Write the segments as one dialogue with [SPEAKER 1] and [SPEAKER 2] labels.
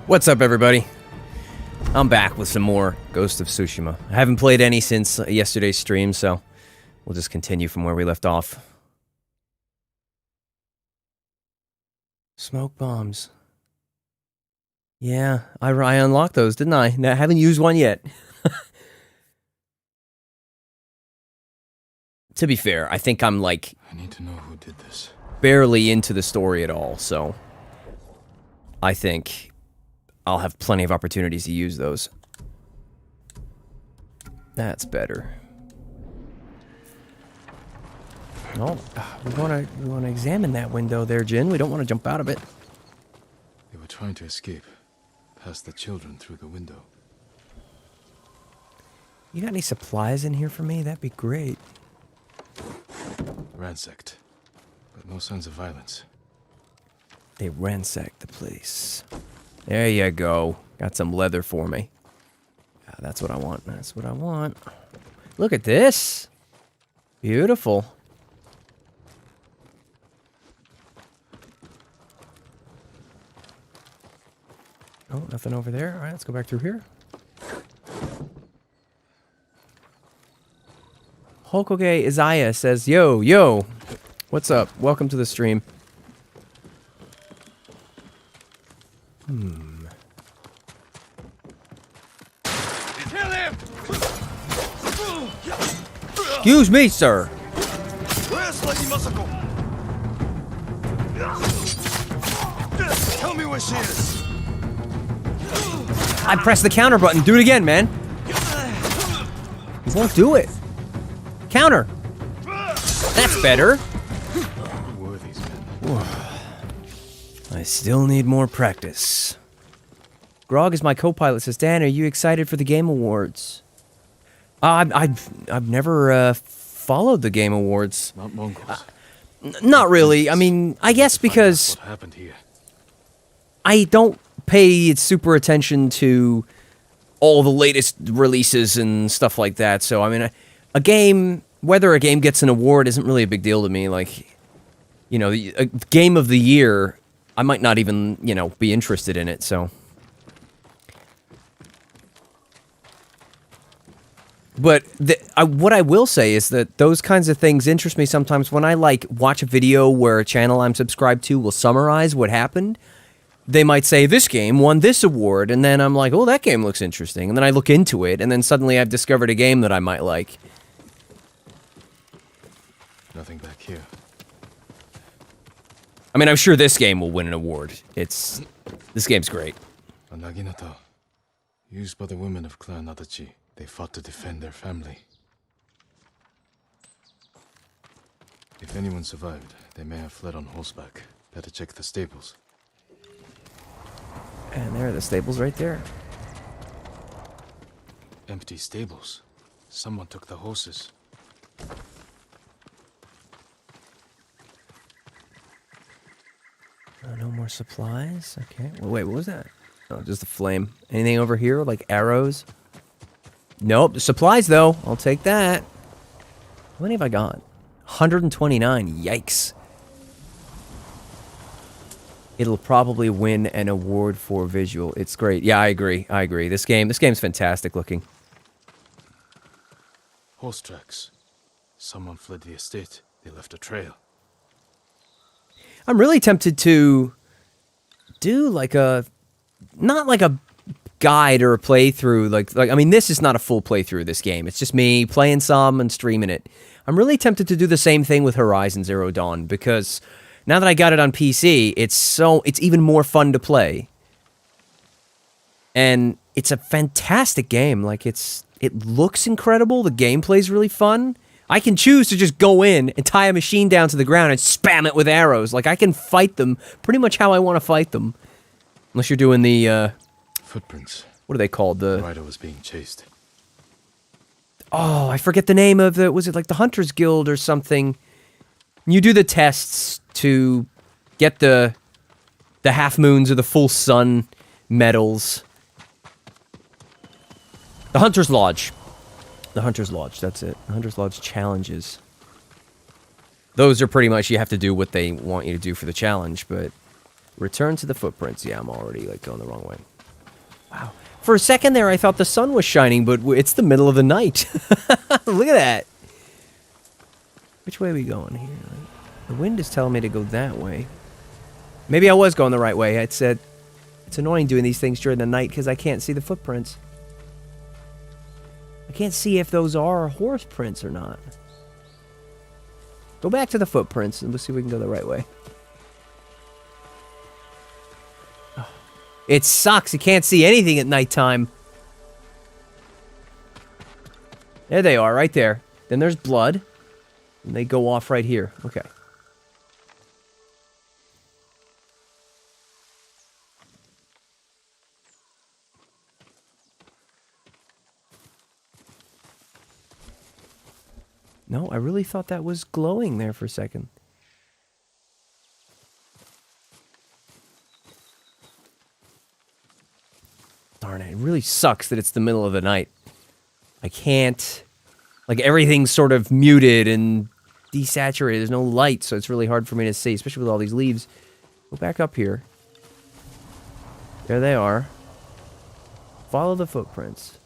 [SPEAKER 1] What's up, everybody? I'm back with some more Ghost of Tsushima. I haven't played any since yesterday's stream, so we'll just continue from where we left off. Smoke bombs. Yeah, I unlocked those, didn't I? I haven't used one yet. To be fair, I think I'm like...
[SPEAKER 2] I need to know who did this.
[SPEAKER 1] Barely into the story at all, so... I think I'll have plenty of opportunities to use those. That's better. Oh, we want to examine that window there, Jin. We don't want to jump out of it.
[SPEAKER 2] They were trying to escape, past the children through the window.
[SPEAKER 1] You got any supplies in here for me? That'd be great.
[SPEAKER 2] Ransacked, but no signs of violence.
[SPEAKER 1] They ransacked the place. There you go. Got some leather for me. Yeah, that's what I want. That's what I want. Look at this. Beautiful. Oh, nothing over there. All right, let's go back through here. Hokoge Izaya says, yo, what's up? Welcome to the stream.
[SPEAKER 3] Kill him!
[SPEAKER 1] Excuse me, sir.
[SPEAKER 3] Where's Lady Masako? Tell me where she is.
[SPEAKER 1] I pressed the counter button. Do it again, man. He won't do it. Counter. That's better.
[SPEAKER 2] Who were these men?
[SPEAKER 1] I still need more practice. Grog is my co-pilot. Says, Dan, are you excited for the Game Awards? I've never followed the Game Awards.
[SPEAKER 2] Not Mongols.
[SPEAKER 1] Not really. I mean, I guess because
[SPEAKER 2] What happened here?
[SPEAKER 1] I don't pay super attention to all the latest releases and stuff like that. So, I mean, a game, whether a game gets an award isn't really a big deal to me. Like, you know, a game of the year, I might not even, you know, be interested in it, so. But what I will say is that those kinds of things interest me sometimes when I, like, watch a video where a channel I'm subscribed to will summarize what happened. They might say, this game won this award, and then I'm like, oh, that game looks interesting. And then I look into it, and then suddenly I've discovered a game that I might like.
[SPEAKER 2] Nothing back here.
[SPEAKER 1] I mean, I'm sure this game will win an award. This game's great.
[SPEAKER 2] A naginata, used by the women of Clan Adachi. They fought to defend their family. If anyone survived, they may have fled on horseback. Better check the stables.
[SPEAKER 1] And there are the stables right there.
[SPEAKER 2] Empty stables. Someone took the horses.
[SPEAKER 1] No more supplies? Okay. Well, wait, what was that? Oh, just a flame. Anything over here, like arrows? Nope. Supplies, though. I'll take that. How many have I got? 129. Yikes. It'll probably win an award for visual. It's great. Yeah, I agree. I agree. This game's fantastic looking.
[SPEAKER 2] Horse tracks. Someone fled the estate. They left a trail.
[SPEAKER 1] I'm really tempted to do like not like a guide or a playthrough. Like I mean, this is not a full playthrough of this game. It's just me playing some and streaming it. I'm really tempted to do the same thing with Horizon Zero Dawn because now that I got it on PC, it's even more fun to play. And it's a fantastic game. Like it looks incredible. The gameplay's really fun. I can choose to just go in and tie a machine down to the ground and spam it with arrows. Like, I can fight them pretty much how I want to fight them. Unless you're doing the,
[SPEAKER 2] Footprints.
[SPEAKER 1] what are they called?
[SPEAKER 2] The rider was being chased.
[SPEAKER 1] Oh, I forget the name of was it like the Hunter's Guild or something? You do the tests to get the half moons or the full sun medals. The Hunter's Lodge. The Hunter's Lodge, that's it. The Hunter's Lodge challenges. Those are pretty much, you have to do what they want you to do for the challenge, but return to the footprints. Yeah, I'm already, like, going the wrong way. Wow. For a second there, I thought the sun was shining, but it's the middle of the night. Look at that. Which way are we going here? The wind is telling me to go that way. Maybe I was going the right way. It said it's annoying doing these things during the night because I can't see the footprints. I can't see if those are horse prints or not. Go back to the footprints and we'll see if we can go the right way. Oh, it sucks. You can't see anything at nighttime. There they are, right there. Then there's blood. And they go off right here. Okay. No, I really thought that was glowing there for a second. Darn it. It really sucks that it's the middle of the night. I can't... Like, everything's sort of muted and desaturated. There's no light, so it's really hard for me to see, especially with all these leaves. Go back up here. There they are. Follow the footprints.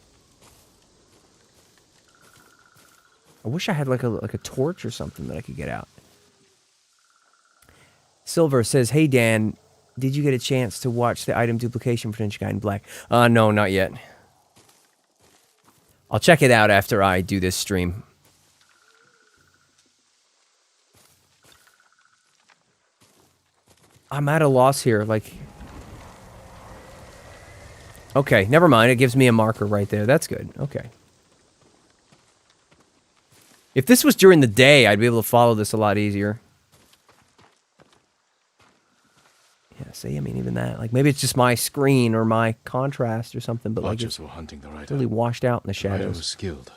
[SPEAKER 1] I wish I had like a torch or something that I could get out. Silver says, "Hey Dan, did you get a chance to watch the item duplication for Ninja Guy in Black?" No, not yet. I'll check it out after I do this stream. I'm at a loss here, like... Okay, never mind. It gives me a marker right there. That's good. Okay. If this was during the day, I'd be able to follow this a lot easier. Yeah, see, I mean, even that. Like, maybe it's just my screen or my contrast or something, but like, it's
[SPEAKER 2] Archers were hunting the rider.
[SPEAKER 1] really washed out in the
[SPEAKER 2] The rider was
[SPEAKER 1] shadows.
[SPEAKER 2] skilled,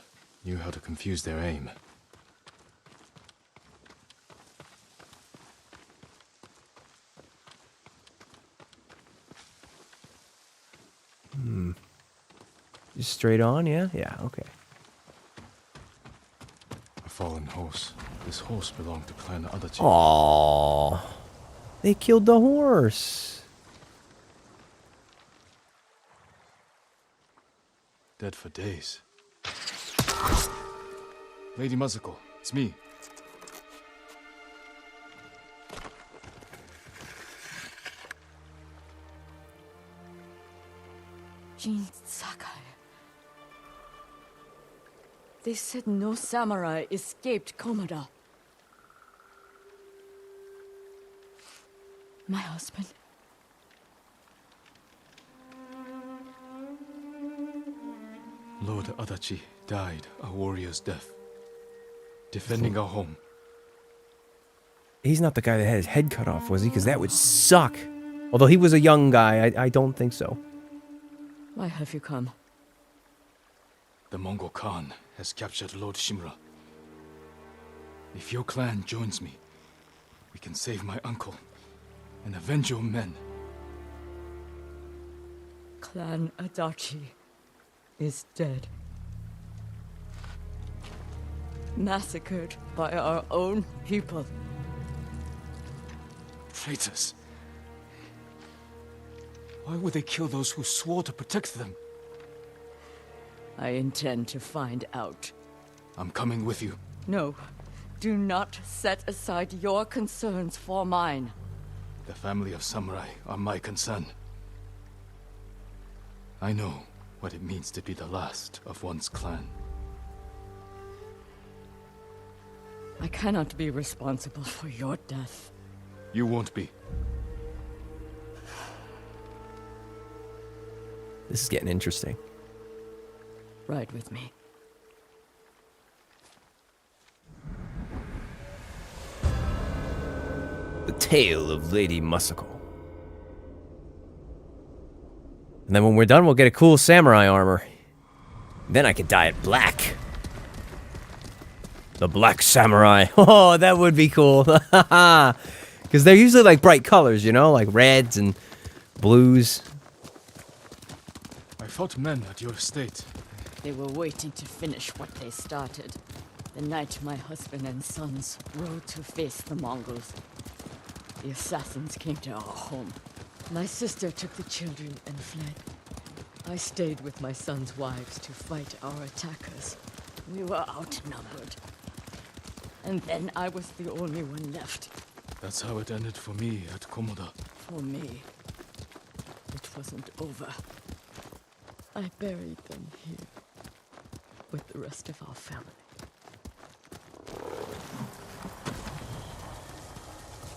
[SPEAKER 2] knew how to confuse their aim.
[SPEAKER 1] Just straight on, yeah? Yeah, okay.
[SPEAKER 2] A fallen horse. This horse belonged to Clan Adachi.
[SPEAKER 1] Aww. They killed the horse.
[SPEAKER 2] Dead for days. Lady Masako, it's me.
[SPEAKER 4] Jin Sakai. They said no samurai escaped Komoda. My husband.
[SPEAKER 2] Lord Adachi died a warrior's death, defending our home.
[SPEAKER 1] He's not the guy that had his head cut off, was he? Because that would suck. Although he was a young guy, I don't think so.
[SPEAKER 4] Why have you come?
[SPEAKER 2] The Mongol Khan has captured Lord Shimura. If your clan joins me, we can save my uncle and avenge your men.
[SPEAKER 4] Clan Adachi is dead. Massacred by our own people.
[SPEAKER 2] Traitors! Why would they kill those who swore to protect them?
[SPEAKER 4] I intend to find out.
[SPEAKER 2] I'm coming with you.
[SPEAKER 4] No, do not set aside your concerns for mine.
[SPEAKER 2] The family of samurai are my concern. I know what it means to be the last of one's clan.
[SPEAKER 4] I cannot be responsible for your death.
[SPEAKER 2] You won't be.
[SPEAKER 1] This is getting interesting.
[SPEAKER 4] Ride with me.
[SPEAKER 1] The Tale of Lady Masako. And then when we're done, we'll get a cool samurai armor. Then I can dye it black. The Black Samurai. Oh, that would be cool. Because they're usually like bright colors, you know? Like reds and blues.
[SPEAKER 2] I fought men at your estate.
[SPEAKER 4] They were waiting to finish what they started. The night my husband and sons rode to face the Mongols. The assassins came to our home. My sister took the children and fled. I stayed with my son's wives to fight our attackers. We were outnumbered. And then I was the only one left.
[SPEAKER 2] That's how it ended for me at Komoda.
[SPEAKER 4] For me, it wasn't over. I buried them here with the rest of our family.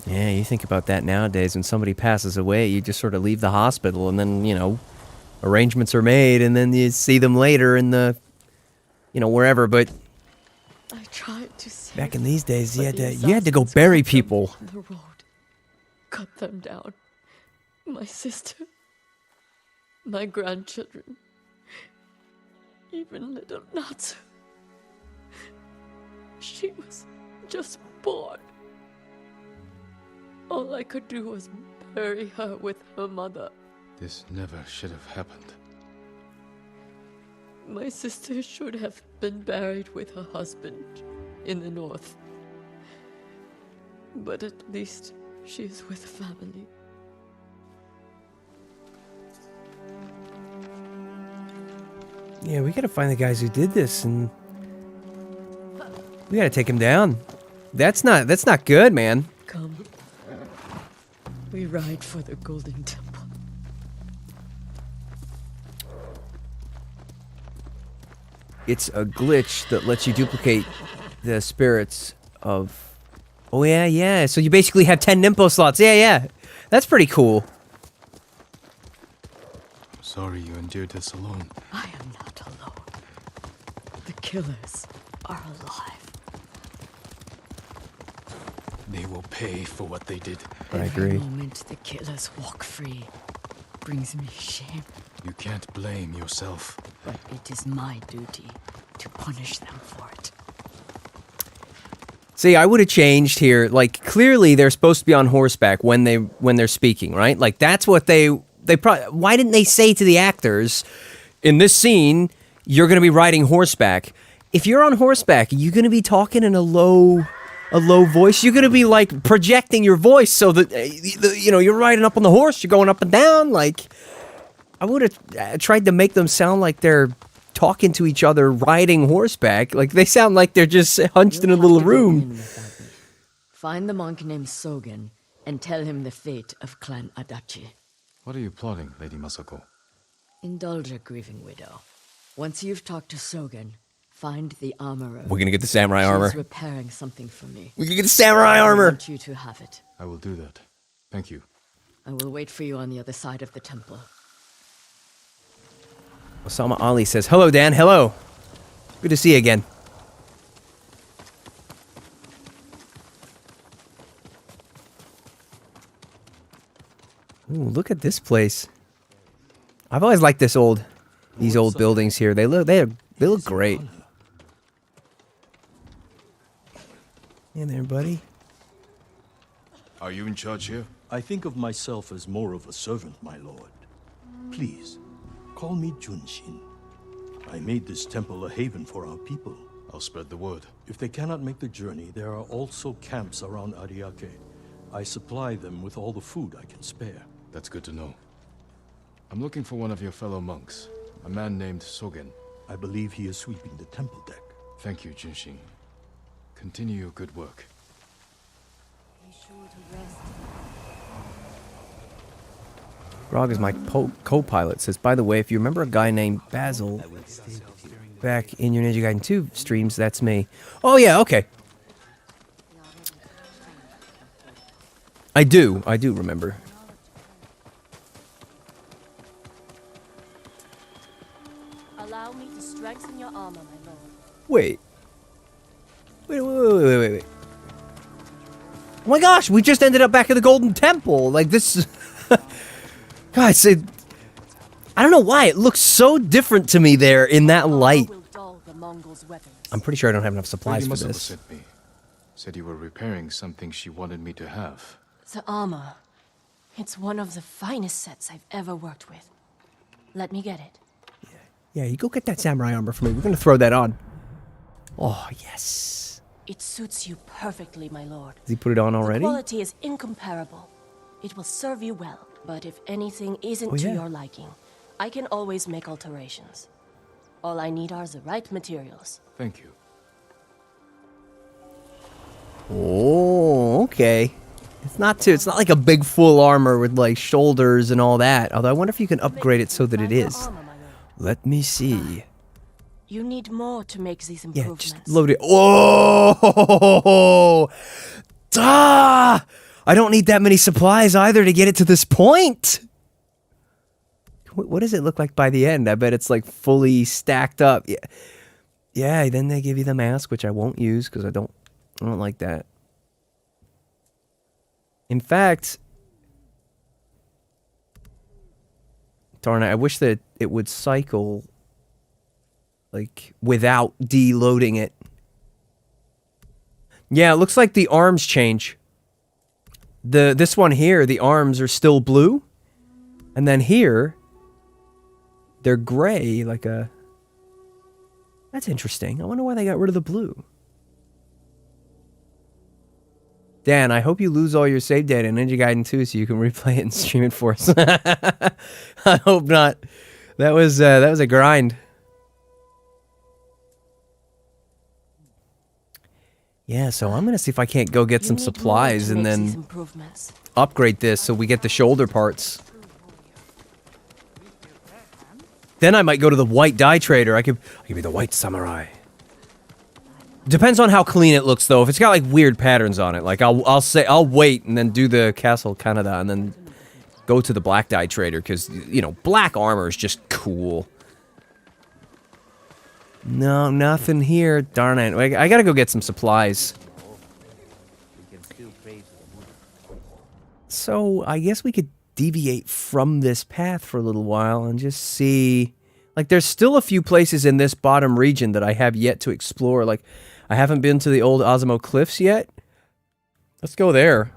[SPEAKER 1] Yeah, you think about that nowadays. When somebody passes away, you just sort of leave the hospital, and then, you know, arrangements are made, and then you see them later in the, you know, wherever. But
[SPEAKER 4] I tried to save
[SPEAKER 1] back in these days,
[SPEAKER 4] but the
[SPEAKER 1] you had to go
[SPEAKER 4] assassins
[SPEAKER 1] bury
[SPEAKER 4] cut them
[SPEAKER 1] people.
[SPEAKER 4] on the road. Cut them down. My sister, my grandchildren, even little Natsu. She was just born. All I could do was bury her with her mother.
[SPEAKER 2] This never should have happened.
[SPEAKER 4] My sister should have been buried with her husband in the north. But at least she is with family.
[SPEAKER 1] Yeah, we gotta find the guys who did this, and we gotta take him down. That's not good, man.
[SPEAKER 4] Come. We ride for the Golden Temple.
[SPEAKER 1] It's a glitch that lets you duplicate the spirits of... Oh, yeah. So you basically have 10 Nimpo slots. Yeah. That's pretty cool.
[SPEAKER 2] I'm sorry you endured this alone.
[SPEAKER 4] I am not alone. The killers are alive.
[SPEAKER 2] They will pay for what they did.
[SPEAKER 1] I
[SPEAKER 4] Every
[SPEAKER 1] agree.
[SPEAKER 4] moment the killers walk free brings me shame.
[SPEAKER 2] You can't blame yourself.
[SPEAKER 4] But it is my duty to punish them for it.
[SPEAKER 1] See, I would have changed here. Like, clearly they're supposed to be on horseback when they're speaking, right? Like, that's what they probably... Why didn't they say to the actors, in this scene, you're going to be riding horseback? If you're on horseback, you're going to be talking in a low voice. You're going to be, like, projecting your voice so that, you know, you're riding up on the horse, you're going up and down. Like, I would have tried to make them sound like they're talking to each other riding horseback. Like, they sound like they're just hunched in a
[SPEAKER 4] You'll
[SPEAKER 1] little
[SPEAKER 4] have to go
[SPEAKER 1] room.
[SPEAKER 4] in without me. Find the monk named Sogen and tell him the fate of Clan Adachi.
[SPEAKER 2] What are you plotting, Lady Masako?
[SPEAKER 4] Indulge a grieving widow. Once you've talked to Sogen, find the armorer.
[SPEAKER 1] We're going to get the samurai armor.
[SPEAKER 4] She's repairing something for me.
[SPEAKER 1] We're going to get the samurai
[SPEAKER 4] I
[SPEAKER 1] armor.
[SPEAKER 4] want you to have it.
[SPEAKER 2] I will do that. Thank you.
[SPEAKER 4] I will wait for you on the other side of the temple.
[SPEAKER 1] Osama Ali says, hello, Dan. Hello. Good to see you again. Ooh, look at this place. I've always liked these old buildings here. They look great. Hey there, buddy.
[SPEAKER 3] Are you in charge here?
[SPEAKER 5] I think of myself as more of a servant, my lord. Please, call me Junshin. I made this temple a haven for our people.
[SPEAKER 2] I'll spread the word.
[SPEAKER 5] If they cannot make the journey, there are also camps around Ariake. I supply them with all the food I can spare.
[SPEAKER 2] That's good to know. I'm looking for one of your fellow monks, a man named Sogen.
[SPEAKER 5] I believe he is sweeping the temple deck.
[SPEAKER 2] Thank you, Junshin. Continue your good work.
[SPEAKER 4] Be sure to rest.
[SPEAKER 1] Grog is my co-pilot. Says, by the way, if you remember a guy named Basil back in your Ninja Gaiden 2 streams, that's me. Oh, yeah, okay. I do remember.
[SPEAKER 6] Allow me to strengthen your armor, my lord.
[SPEAKER 1] Wait. Wait. Oh my gosh, we just ended up back at the Golden Temple. Like, this... God, I don't know why. It looks so different to me there in that light.
[SPEAKER 6] Will dull the Mongols' weapons.
[SPEAKER 1] I'm pretty sure I don't have enough supplies
[SPEAKER 2] Lady
[SPEAKER 1] for
[SPEAKER 2] Masako
[SPEAKER 1] this.
[SPEAKER 2] sent me. Said you were repairing something she wanted me to have.
[SPEAKER 6] The armor. It's one of the finest sets I've ever worked with. Let me get it.
[SPEAKER 1] Yeah, you go get that samurai armor for me. We're gonna throw that on. Oh, yes.
[SPEAKER 6] It suits you perfectly, my lord.
[SPEAKER 1] Has he put it on
[SPEAKER 6] The
[SPEAKER 1] already?
[SPEAKER 6] quality is incomparable. It will serve you well, but if anything isn't
[SPEAKER 1] Oh,
[SPEAKER 6] to
[SPEAKER 1] yeah.
[SPEAKER 6] your liking, I can always make alterations. All I need are the right materials.
[SPEAKER 2] Thank you.
[SPEAKER 1] Oh, okay. It's not like a big full armor with like shoulders and all that. Although I wonder if you can upgrade it so that it is. Let me see.
[SPEAKER 6] You need more to make these
[SPEAKER 1] Yeah,
[SPEAKER 6] improvements.
[SPEAKER 1] just load it. Whoa! Duh! I don't need that many supplies either to get it to this point. What does it look like by the end? I bet it's like fully stacked up. Yeah. Yeah, then they give you the mask, which I won't use because I don't like that. In fact, darn it, I wish that it would cycle like without deloading it. Yeah, it looks like the arms change. This one here, the arms are still blue. And then here, they're gray, like a... That's interesting. I wonder why they got rid of the blue. Dan, I hope you lose all your save data in Ninja Gaiden 2 so you can replay it and stream it for us. I hope not. That was a grind. Yeah, so I'm gonna see if I can't go get some supplies and then upgrade this so we get the shoulder parts. Then I might go to the white dye trader. I could be the white samurai. Depends on how clean it looks, though. If it's got like weird patterns on it, like I'll wait and then do the Castle Canada and then go to the black dye trader because you know black armor is just cool. No, nothing here. Darn it! I gotta go get some supplies. So I guess we could deviate from this path for a little while and just see. Like, there's still a few places in this bottom region that I have yet to explore. Like, I haven't been to the old Osimo Cliffs yet. Let's go there.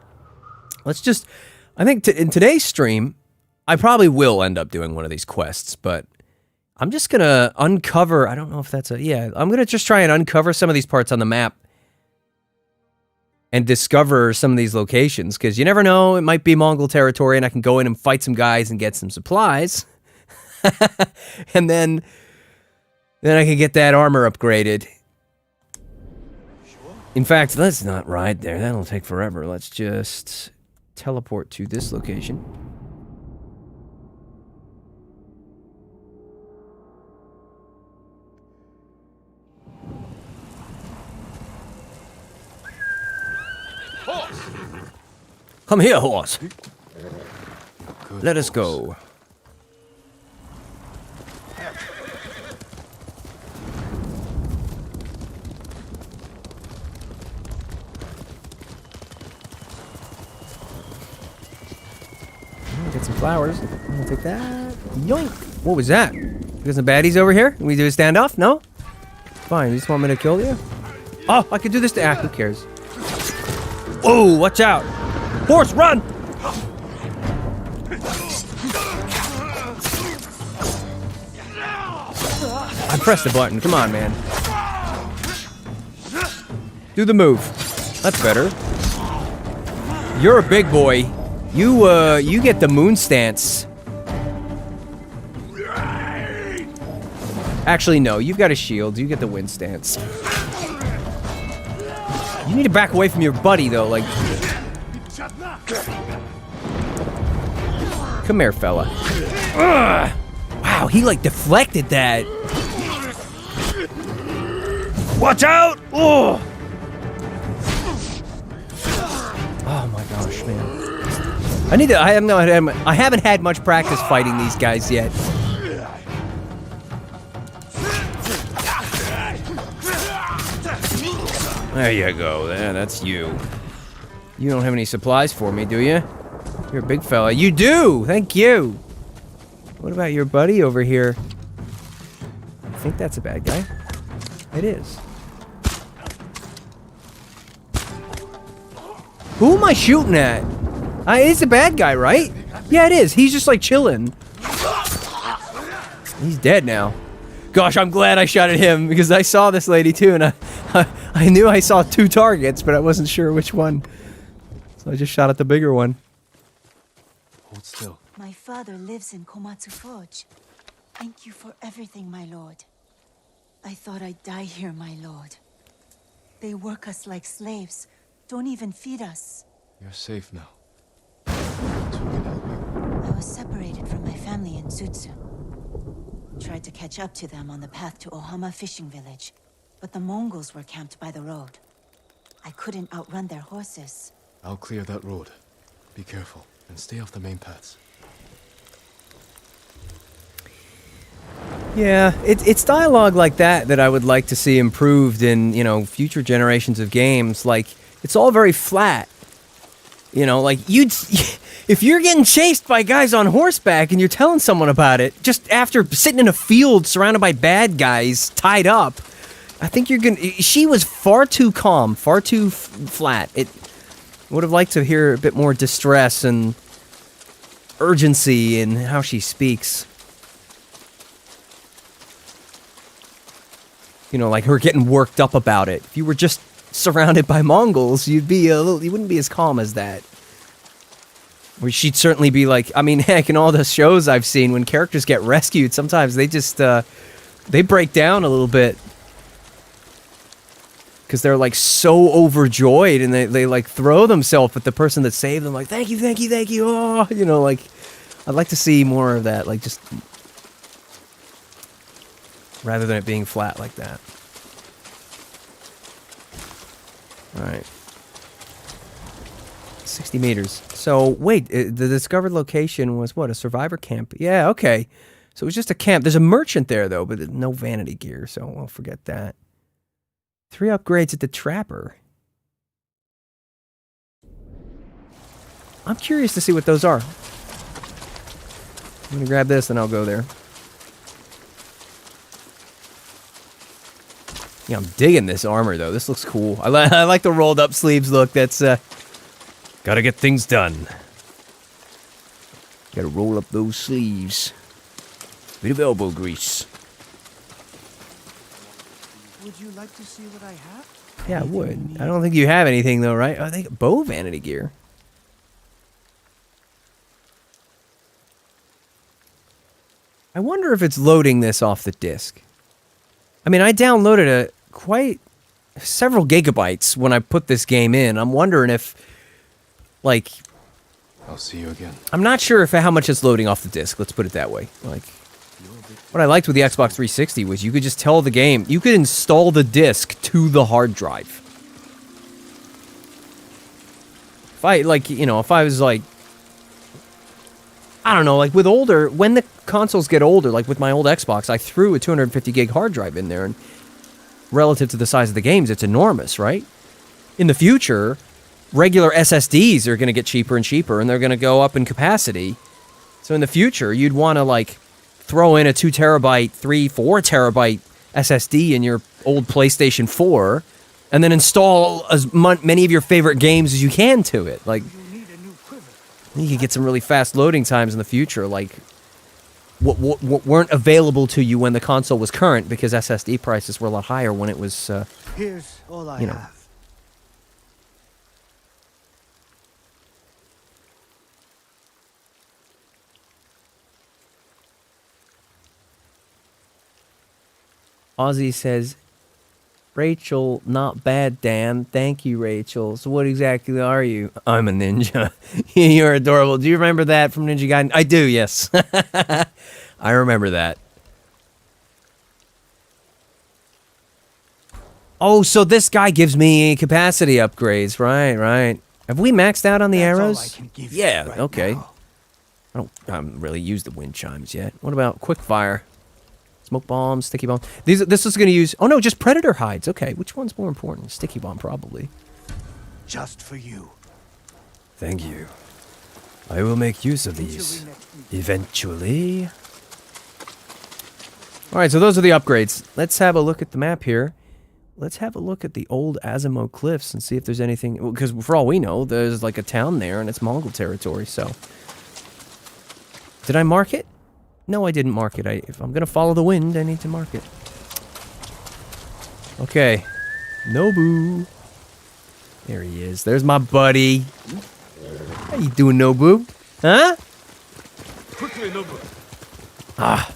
[SPEAKER 1] Let's just... I think in today's stream, I probably will end up doing one of these quests, but I'm just gonna uncover... I don't know if that's a... Yeah, I'm gonna just try and uncover some of these parts on the map and discover some of these locations, because you never know, it might be Mongol territory and I can go in and fight some guys and get some supplies. And then I can get that armor upgraded. In fact, let's not ride there. That'll take forever. Let's just teleport to this location. Horse! Come here, horse. Let us go. Get some flowers. I'm gonna take that. Yoink! What was that? You got some baddies over here? Can we do a standoff? No? Fine, you just want me to kill you? Oh, I could do this to act. Who cares? Oh, watch out! Horse, run! I pressed the button. Come on, man. Do the move. That's better. You're a big boy. You get the moon stance. Actually, no. You've got a shield. You get the wind stance. You need to back away from your buddy, though. Like, come here, fella. Ugh. Wow, he like deflected that. Watch out! Oh. Oh my gosh, man. I haven't had much practice fighting these guys yet. There you go. There, that's you. You don't have any supplies for me, do you? You're a big fella. You do! Thank you! What about your buddy over here? I think that's a bad guy. It is. Who am I shooting at? It's a bad guy, right? Yeah, it is. He's just like chilling. He's dead now. Gosh, I'm glad I shot at him because I saw this lady too, and I knew I saw two targets, but I wasn't sure which one. So I just shot at the bigger one.
[SPEAKER 2] Hold still.
[SPEAKER 7] My father lives in Komatsu Forge. Thank you for everything, my lord. I thought I'd die here, my lord. They work us like slaves. Don't even feed us.
[SPEAKER 2] You're safe now. So we can help you.
[SPEAKER 7] I was separated from my family in Tsutsu. Tried to catch up to them on the path to Ohama fishing village, but the Mongols were camped by the road. I couldn't outrun their horses.
[SPEAKER 2] I'll clear that road. Be careful, and stay off the main paths.
[SPEAKER 1] Yeah, it's dialogue like that I would like to see improved in, you know, future generations of games. Like, it's all very flat. You know, like, if you're getting chased by guys on horseback and you're telling someone about it, just after sitting in a field surrounded by bad guys, tied up, I think you're gonna... She was far too calm, far too flat. It would have liked to hear a bit more distress and urgency in how she speaks. You know, like her getting worked up about it. If you were just surrounded by Mongols, you wouldn't be as calm as that. Or she'd certainly be like, I mean, heck, in all the shows I've seen, when characters get rescued, sometimes they just, they break down a little bit. Because they're like so overjoyed and they like throw themselves at the person that saved them, like, thank you, thank you, thank you, oh, you know, like, I'd like to see more of that, like, just... rather than it being flat like that. Alright. 60 meters. So, wait, the discovered location was what? A survivor camp? Yeah, okay. So it was just a camp. There's a merchant there, though, but no vanity gear, so we'll forget that. 3 upgrades at the Trapper. I'm curious to see what those are. I'm gonna grab this, and I'll go there. Yeah, I'm digging this armor, though. This looks cool. I like the rolled up sleeves look. That's, gotta get things done. Gotta roll up those sleeves. Bit of elbow grease.
[SPEAKER 8] Would you like to see what I have?
[SPEAKER 1] Yeah, I would. I don't think you have anything, though, right? I think bow vanity gear. I wonder if it's loading this off the disc. I mean, I downloaded quite several gigabytes when I put this game in. I'm wondering if, like...
[SPEAKER 2] I'll see you again.
[SPEAKER 1] I'm not sure if how much it's loading off the disc, let's put it that way. Like, what I liked with the Xbox 360 was you could just tell the game, you could install the disc to the hard drive. If I, like, you know, if I was like... I don't know, like with older, when the consoles get older, like with my old Xbox, I threw a 250 gig hard drive in there, and relative to the size of the games, it's enormous, right? In the future, regular SSDs are going to get cheaper and cheaper, and they're going to go up in capacity. So in the future, you'd want to, like, throw in a 2 terabyte, 3, 4 terabyte SSD in your old PlayStation 4, and then install as many of your favorite games as you can to it. Like, you could get some really fast loading times in the future, like what weren't available to you when the console was current, because SSD prices were a lot higher when it was,
[SPEAKER 8] Here's all I
[SPEAKER 1] you know.
[SPEAKER 8] have.
[SPEAKER 1] Ozzy says, Rachel, not bad, Dan. Thank you, Rachel. So what exactly are you? I'm a ninja. You're adorable. Do you remember that from Ninja Gaiden? I do, yes. I remember that. Oh, so this guy gives me capacity upgrades. Right, right. Have we maxed out on the arrows? Yeah, right, okay. Now. I haven't really used the wind chimes yet. What about quick fire? Smoke bombs, sticky bomb. This is going to use... Oh, no, just predator hides. Okay, which one's more important? Sticky bomb, probably.
[SPEAKER 8] Just for you.
[SPEAKER 1] Thank you. I will make use of these. Eventually. Alright, so those are the upgrades. Let's have a look at the map here. Let's have a look at the old Azamo Cliffs and see if there's anything... Because for all we know, there's like a town there and it's Mongol territory, so... Did I mark it? No, I didn't mark it. If I'm going to follow the wind, I need to mark it. Okay. Nobu. There he is. There's my buddy. How you doing, Nobu? Huh?
[SPEAKER 2] Quickly, Nobu.
[SPEAKER 1] Ah.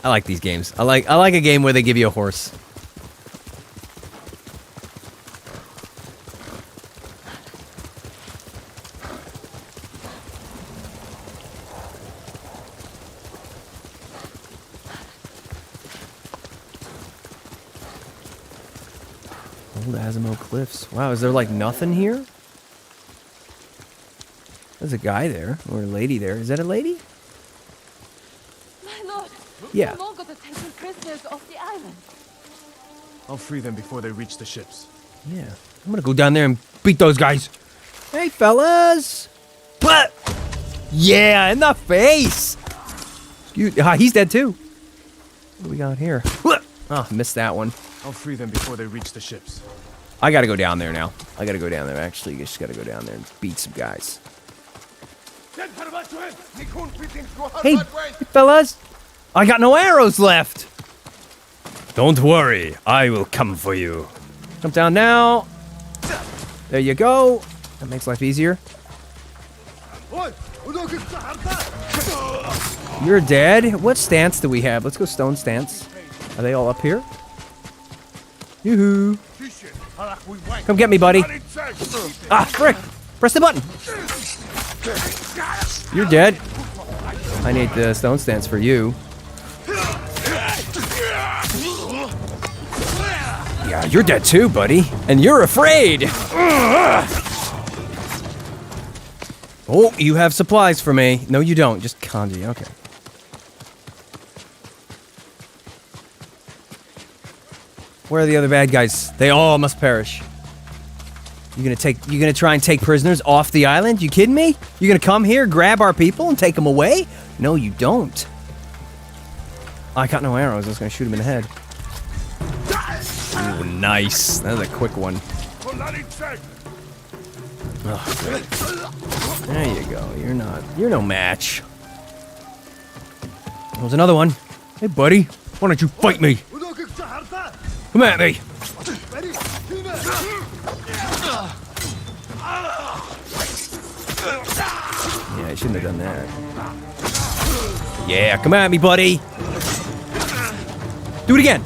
[SPEAKER 1] I like these games. I like a game where they give you a horse. Old Azamo Cliffs. Wow, is there like nothing here? There's a guy there, or a lady there. Is that a lady?
[SPEAKER 9] My lord,
[SPEAKER 1] Yeah.
[SPEAKER 9] the Mongols are taking prisoners off the island.
[SPEAKER 3] I'll free them before they reach the ships.
[SPEAKER 1] Yeah. I'm gonna go down there and beat those guys. Hey, fellas! What? Yeah, in the face! He's dead too. What do we got here? Oh, missed that one.
[SPEAKER 3] I'll free them before they reach the ships.
[SPEAKER 1] I gotta go down there now. I gotta go down there. Actually, you just gotta go down there and beat some guys. Hey, fellas! I got no arrows left! Don't worry, I will come for you. Jump down now. There you go. That makes life easier. You're dead? What stance do we have? Let's go stone stance. Are they all up here? Yoo-hoo. Come get me, buddy. Ah, frick! Press the button. You're dead. I need the stone stance for you. Yeah, you're dead too, buddy. And you're afraid. Oh, you have supplies for me. No, you don't. Just kanji. Okay. Where are the other bad guys? They all must perish. You're gonna try and take prisoners off the island? You kidding me? You're gonna come here, grab our people, and take them away? No, you don't. I got no arrows. I was gonna shoot him in the head. Ooh, nice. That was a quick one. Oh, great. There you go. You're no match. There's another one. Hey, buddy. Why don't you fight me? Come at me. Yeah, I shouldn't have done that. Yeah, come at me, buddy. Do it again.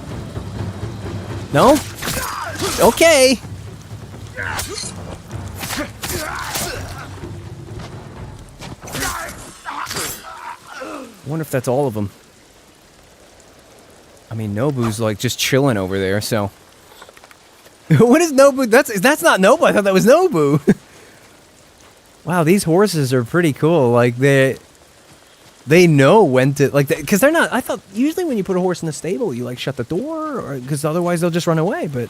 [SPEAKER 1] No? Okay. I wonder if that's all of them. I mean, Nobu's like just chilling over there, so. What is Nobu? That's not Nobu. I thought that was Nobu. Wow, these horses are pretty cool. Like they know when to because they're not. I thought usually when you put a horse in the stable, you like shut the door, or because otherwise they'll just run away. But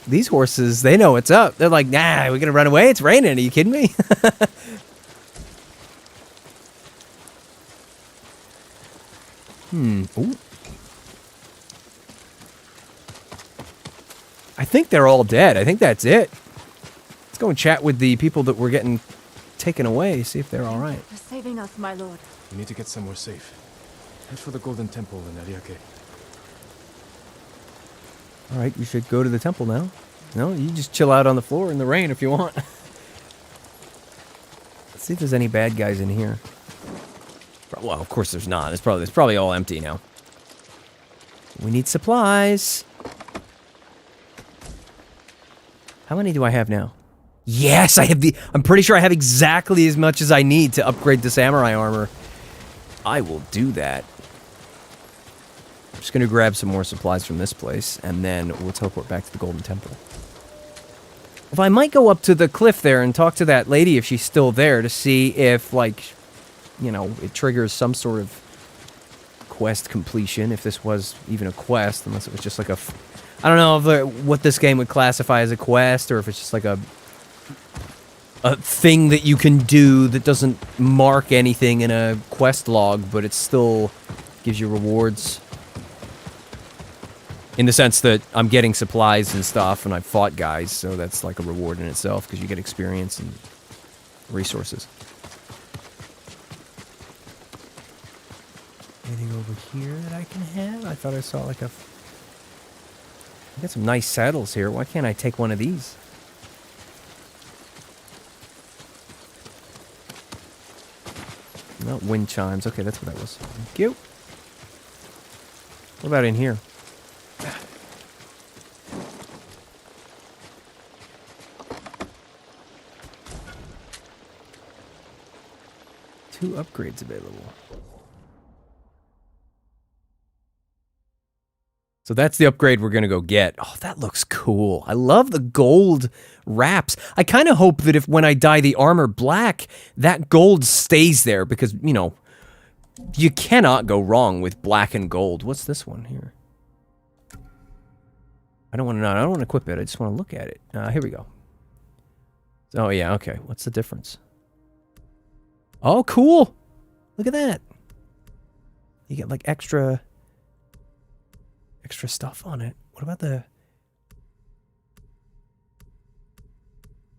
[SPEAKER 1] these horses, they know what's up. They're like, nah, we're gonna run away. It's raining. Are you kidding me? Ooh. I think they're all dead. I think that's it. Let's go and chat with the people that were getting taken away, see if they're all right.
[SPEAKER 9] For saving us, my lord.
[SPEAKER 3] We need to get somewhere safe. Head for the Golden Temple in Ariake.
[SPEAKER 1] All right, you should go to the temple now. No, you just chill out on the floor in the rain if you want. Let's see if there's any bad guys in here. Well, of course there's not. It's probably all empty now. We need supplies. How many do I have now? Yes, I'm pretty sure I have exactly as much as I need to upgrade the samurai armor. I will do that. I'm just gonna grab some more supplies from this place, and then we'll teleport back to the Golden Temple. If I might go up to the cliff there and talk to that lady if she's still there to see if, like, you know, it triggers some sort of quest completion, if this was even a quest, unless it was just like a... I don't know what this game would classify as a quest, or if it's just like a thing that you can do that doesn't mark anything in a quest log, but it still gives you rewards. In the sense that I'm getting supplies and stuff, and I've fought guys, so that's like a reward in itself, because you get experience and resources. Anything over here that I can have? I thought I saw like a... I got some nice saddles here. Why can't I take one of these? No, wind chimes. Okay, that's what that was. Thank you. What about in here? Two upgrades available. So that's the upgrade we're gonna go get. Oh, that looks cool. I love the gold wraps. I kind of hope that if when I dye the armor black, that gold stays there because, you know, you cannot go wrong with black and gold. What's this one here? I don't want to equip it. I just want to look at it. Here we go. Oh yeah, okay. What's the difference? Oh, cool. Look at that. You get like extra stuff on it. What about the...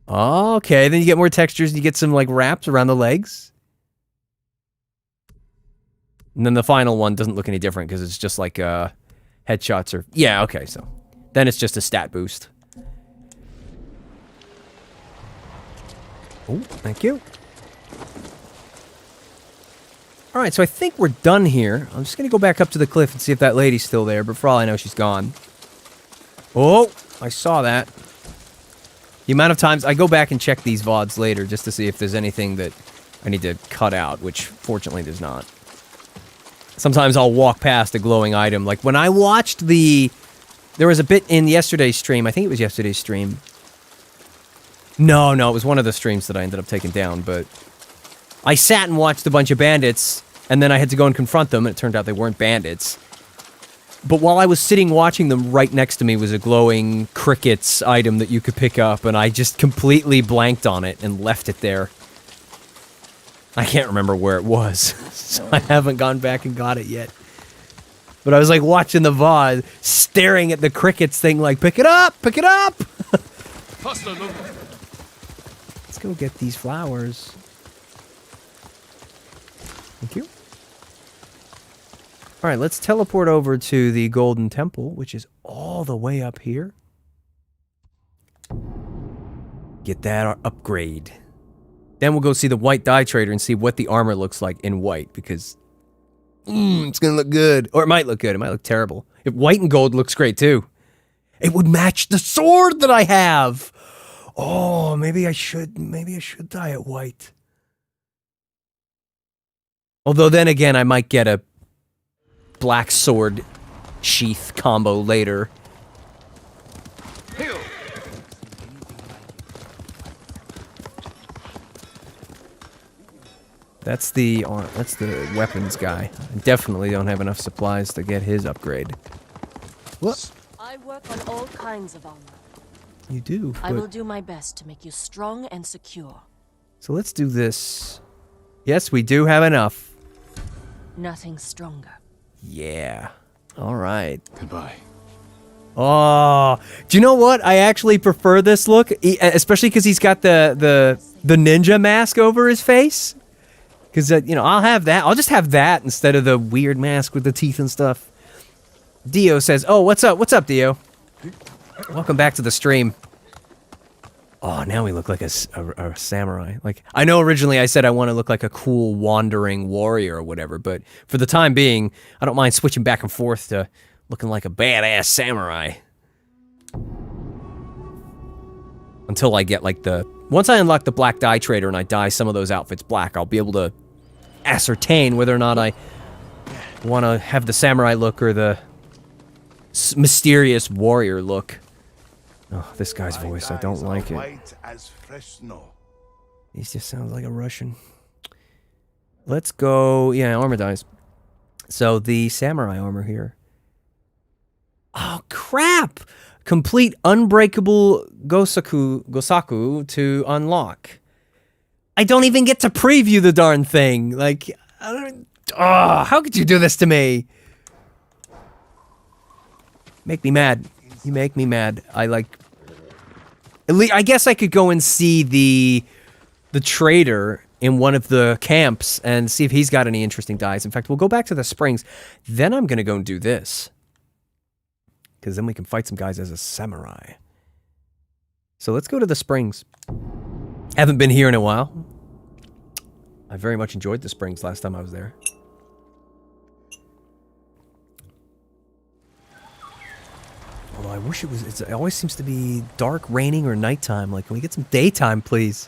[SPEAKER 1] Oh, okay, then you get more textures and you get some like wraps around the legs. And then the final one doesn't look any different because it's just like headshots or... Yeah, okay, so then it's just a stat boost. Oh, thank you. Alright, so I think we're done here. I'm just going to go back up to the cliff and see if that lady's still there, but for all I know, she's gone. Oh, I saw that. The amount of times... I go back and check these VODs later just to see if there's anything that I need to cut out, which fortunately there's not. Sometimes I'll walk past a glowing item. Like when I watched the... There was a bit in yesterday's stream. I think it was yesterday's stream. No, it was one of the streams that I ended up taking down, but... I sat and watched a bunch of bandits, and then I had to go and confront them, and it turned out they weren't bandits. But while I was sitting watching them, right next to me was a glowing crickets item that you could pick up, and I just completely blanked on it and left it there. I can't remember where it was, so I haven't gone back and got it yet. But I was like watching the VOD, staring at the crickets thing like, pick it up! Pick it up! Let's go get these flowers. Thank you. Alright, let's teleport over to the Golden Temple, which is all the way up here. Get that upgrade. Then we'll go see the white dye trader and see what the armor looks like in white, because it's gonna look good. Or it might look good, it might look terrible. If white and gold looks great too. It would match the sword that I have! Oh, maybe I should dye it white. Although then again, I might get a black sword sheath combo later. That's the weapons guy. I definitely don't have enough supplies to get his upgrade. What?
[SPEAKER 6] I work on all kinds of armor.
[SPEAKER 1] You do.
[SPEAKER 6] I will do my best to make you strong and secure.
[SPEAKER 1] So let's do this. Yes, we do have enough.
[SPEAKER 6] Nothing stronger.
[SPEAKER 1] Yeah. All right.
[SPEAKER 2] Goodbye.
[SPEAKER 1] Oh, do you know what? I actually prefer this look, especially because he's got the ninja mask over his face. Because you know, I'll have that. I'll just have that instead of the weird mask with the teeth and stuff. Dio says, "Oh, what's up? What's up, Dio? Welcome back to the stream." Oh, now we look like a samurai. Like, I know originally I said I want to look like a cool wandering warrior or whatever, but for the time being, I don't mind switching back and forth to looking like a badass samurai. Until I get like once I unlock the black dye trader and I dye some of those outfits black, I'll be able to ascertain whether or not I want to have the samurai look or the mysterious warrior look. Oh, this guy's voice, I don't like it.
[SPEAKER 8] White as fresh snow.
[SPEAKER 1] He just sounds like a Russian. Let's go, yeah, armor dies. So the samurai armor here. Oh, crap! Complete unbreakable Gosaku to unlock. I don't even get to preview the darn thing. Like, how could you do this to me? Make me mad. You make me mad. I guess I could go and see the trader in one of the camps and see if he's got any interesting dyes. In fact, we'll go back to the springs. Then I'm gonna go and do this. Because then we can fight some guys as a samurai. So let's go to the springs. Haven't been here in a while. I very much enjoyed the springs last time I was there. I wish it was. It always seems to be dark, raining, or nighttime. Like, can we get some daytime, please?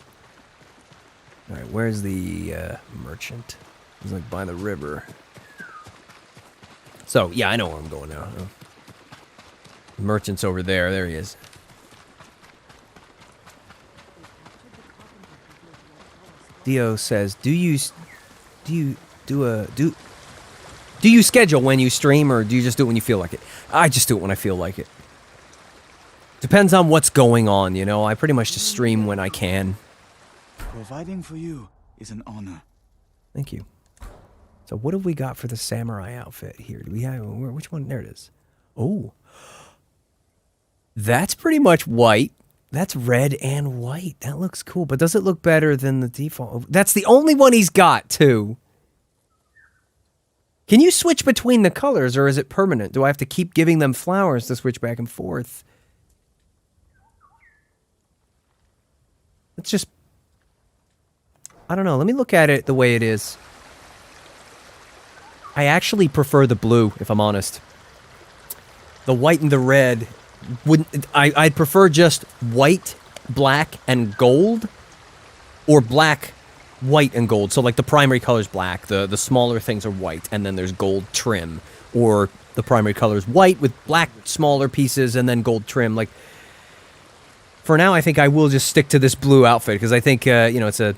[SPEAKER 1] All right, where's the merchant? He's like by the river. So, yeah, I know where I'm going now. The merchant's over there. There he is. Dio says, do you schedule when you stream, or do you just do it when you feel like it? I just do it when I feel like it. Depends on what's going on, you know? I pretty much just stream when I can.
[SPEAKER 8] Providing for you is an honor.
[SPEAKER 1] Thank you. So what have we got for the samurai outfit here? Do we have, which one? There it is. Oh. That's pretty much white. That's red and white. That looks cool, but does it look better than the default? That's the only one he's got, too. Can you switch between the colors, or is it permanent? Do I have to keep giving them flowers to switch back and forth? Let's just... I don't know. Let me look at it the way it is. I actually prefer the blue, if I'm honest. The white and the red wouldn't... I'd prefer just white, black, and gold, or black, white, and gold. So, like, the primary color's black, the smaller things are white, and then there's gold trim. Or the primary color's white with black smaller pieces and then gold trim. Like, for now, I think I will just stick to this blue outfit, because I think, you know, it's a...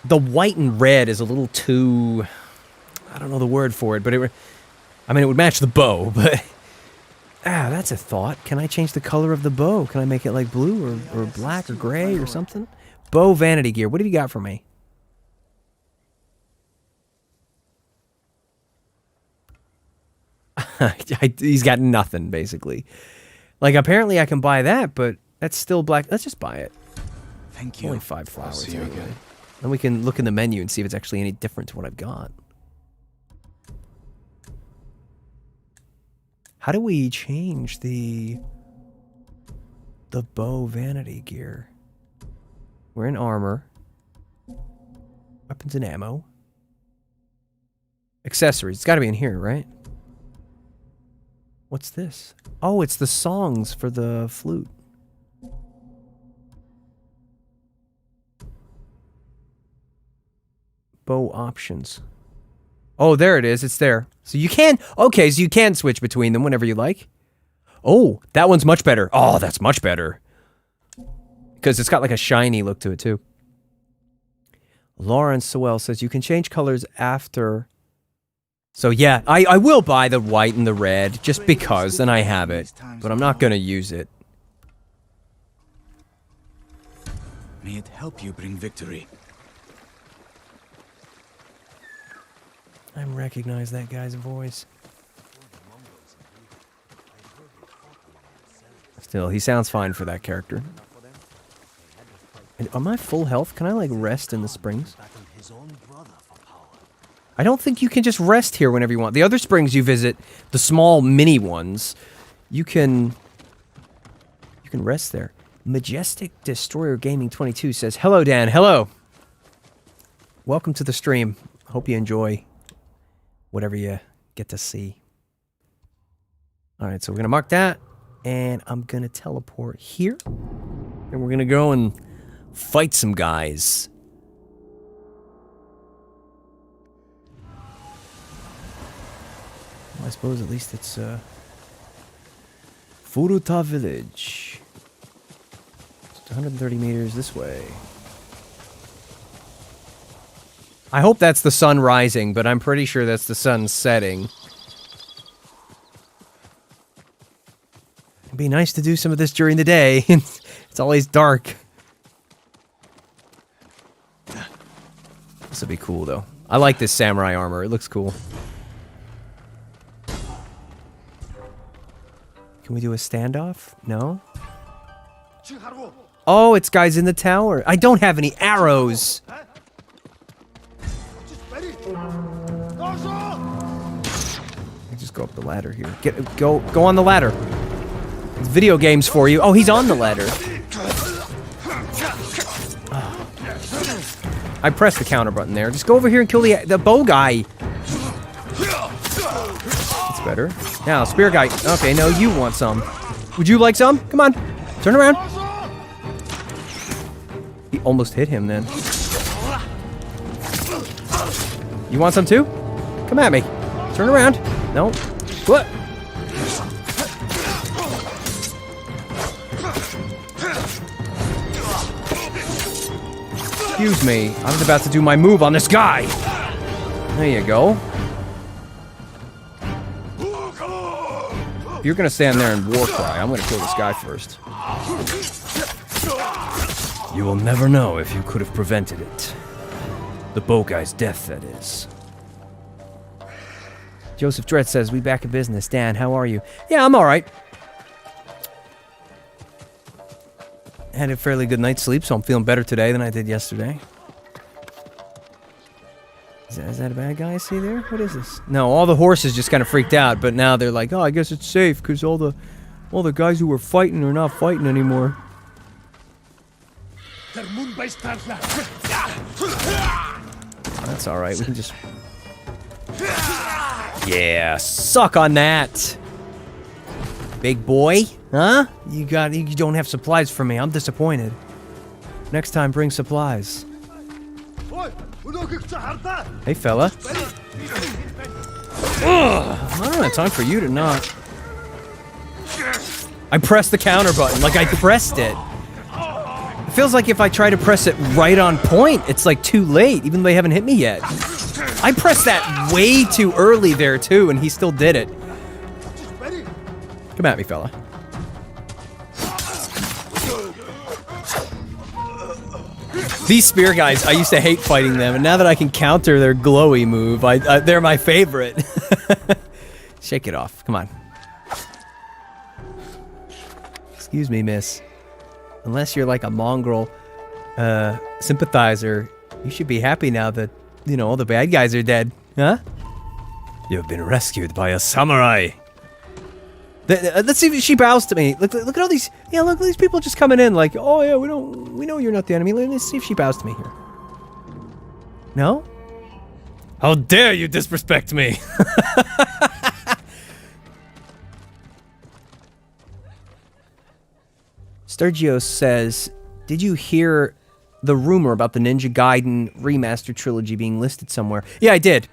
[SPEAKER 1] The white and red is a little too... I don't know the word for it, but it... I mean, it would match the bow, but... Ah, that's a thought. Can I change the color of the bow? Can I make it like blue or black or gray or something? Bow vanity gear. What have you got for me? He's got nothing, basically. Like, apparently I can buy that, but that's still black. Let's just buy it.
[SPEAKER 8] Thank you.
[SPEAKER 1] Only 5 flowers.
[SPEAKER 2] See you again.
[SPEAKER 1] Then we can look in the menu and see if it's actually any different to what I've got. How do we change the bow vanity gear? We're in armor. Weapons and ammo. Accessories. It's got to be in here, right? What's this? Oh, it's the songs for the flute. Bow options. Oh, there it is. It's there. So you can... Okay, so you can switch between them whenever you like. Oh, that one's much better. Oh, that's much better. Because it's got like a shiny look to it, too. Lawrence Sewell says you can change colors after... So yeah, I will buy the white and the red just because, and I have it. But I'm not going to use it.
[SPEAKER 8] May it help you bring victory.
[SPEAKER 1] I recognize that guy's voice. Still, he sounds fine for that character. And am I full health? Can I, like, rest in the springs? I don't think you can just rest here whenever you want. The other springs you visit, the small mini ones, you can rest there. Majestic Destroyer Gaming 22 says, "Hello, Dan. Hello. Welcome to the stream. Hope you enjoy whatever you get to see." All right, so we're going to mark that, and I'm going to teleport here, and we're going to go and fight some guys. Well, I suppose at least it's Furuta Village. It's 130 meters this way. I hope that's the sun rising, but I'm pretty sure that's the sun setting. It'd be nice to do some of this during the day. It's always dark. This would be cool, though. I like this samurai armor. It looks cool. Can we do a standoff? No? Oh, it's guys in the tower. I don't have any arrows. Just go up the ladder here. Go on the ladder. It's video games for you. Oh, he's on the ladder. Oh. I pressed the counter button there. Just go over here and kill the bow guy. That's better. Now, spear guy. Okay, no, you want some. Would you like some? Come on. Turn around. He almost hit him then. You want some too? Come at me. Turn around. No. What? Excuse me. I was about to do my move on this guy. There you go. If you're gonna stand there and war cry, I'm gonna kill this guy first. You will never know if you could have prevented it. The bow guy's death, that is. Joseph Dredd says, we back in business. Dan, how are you? Yeah, I'm alright. Had a fairly good night's sleep, so I'm feeling better today than I did yesterday. Is that a bad guy I see there? What is this? No, all the horses just kind of freaked out, but now they're like, oh, I guess it's safe, because all the guys who were fighting are not fighting anymore. That's alright, we can just... Yeah, suck on that! Big boy? Huh? You don't have supplies for me, I'm disappointed. Next time, bring supplies. Hey, fella. Ugh, I don't have time for you to not. I pressed the counter button, like I pressed it. It feels like if I try to press it right on point, it's like too late, even though they haven't hit me yet. I pressed that way too early there too, and he still did it. Come at me, fella. These spear guys, I used to hate fighting them, and now that I can counter their glowy move, they're my favorite. Shake it off, come on. Excuse me, miss. Unless you're like a mongrel sympathizer, you should be happy now that, you know, all the bad guys are dead. Huh? You've been rescued by a samurai. Let's see if she bows to me. Look at all these. Yeah, look at these people just coming in. Like, oh yeah, we know you're not the enemy. Let's see if she bows to me here. No? How dare you disrespect me? Sturgios says, did you hear the rumor about the Ninja Gaiden remaster trilogy being listed somewhere? Yeah, I did.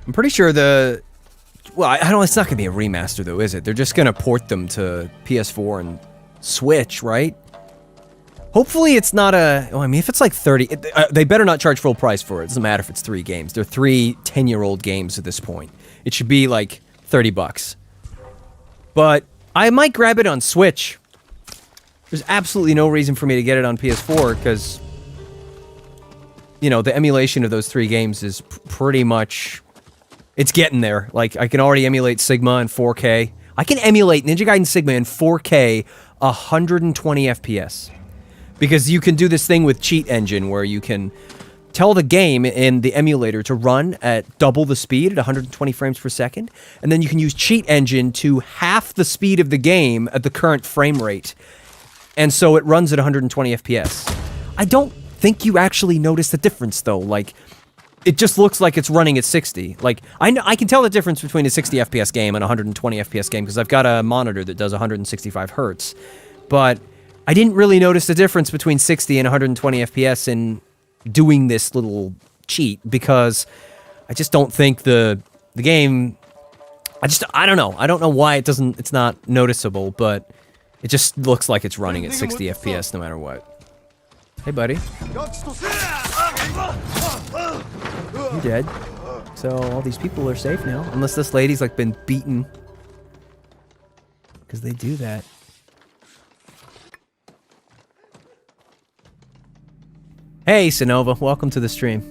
[SPEAKER 1] I'm pretty sure well, it's not going to be a remaster though, is it? They're just going to port them to PS4 and Switch, right? Hopefully it's not I mean, if it's like 30, they better not charge full price for it. It doesn't matter if it's 3 games. They're 3 10-year-old games at this point. It should be like 30 bucks. But I might grab it on Switch. There's absolutely no reason for me to get it on PS4 because, you know, the emulation of those 3 games is pretty much... It's getting there. Like, I can already emulate Sigma in 4K. I can emulate Ninja Gaiden Sigma in 4K 120 FPS. Because you can do this thing with Cheat Engine where you can tell the game in the emulator to run at double the speed at 120 frames per second. And then you can use Cheat Engine to half the speed of the game at the current frame rate. And so it runs at 120 FPS. I don't think you actually notice the difference, though. Like... It just looks like it's running at 60. Like, I can tell the difference between a 60 FPS game and a 120 FPS game because I've got a monitor that does 165 hertz. But I didn't really notice the difference between 60 and 120 FPS in doing this little cheat because I just don't think the game... I don't know. I don't know why it's not noticeable, but it just looks like it's running at 60 FPS no matter what. Hey, buddy. You're dead. So all these people are safe now. Unless this lady's like been beaten. Because they do that. Hey, Sonova. Welcome to the stream.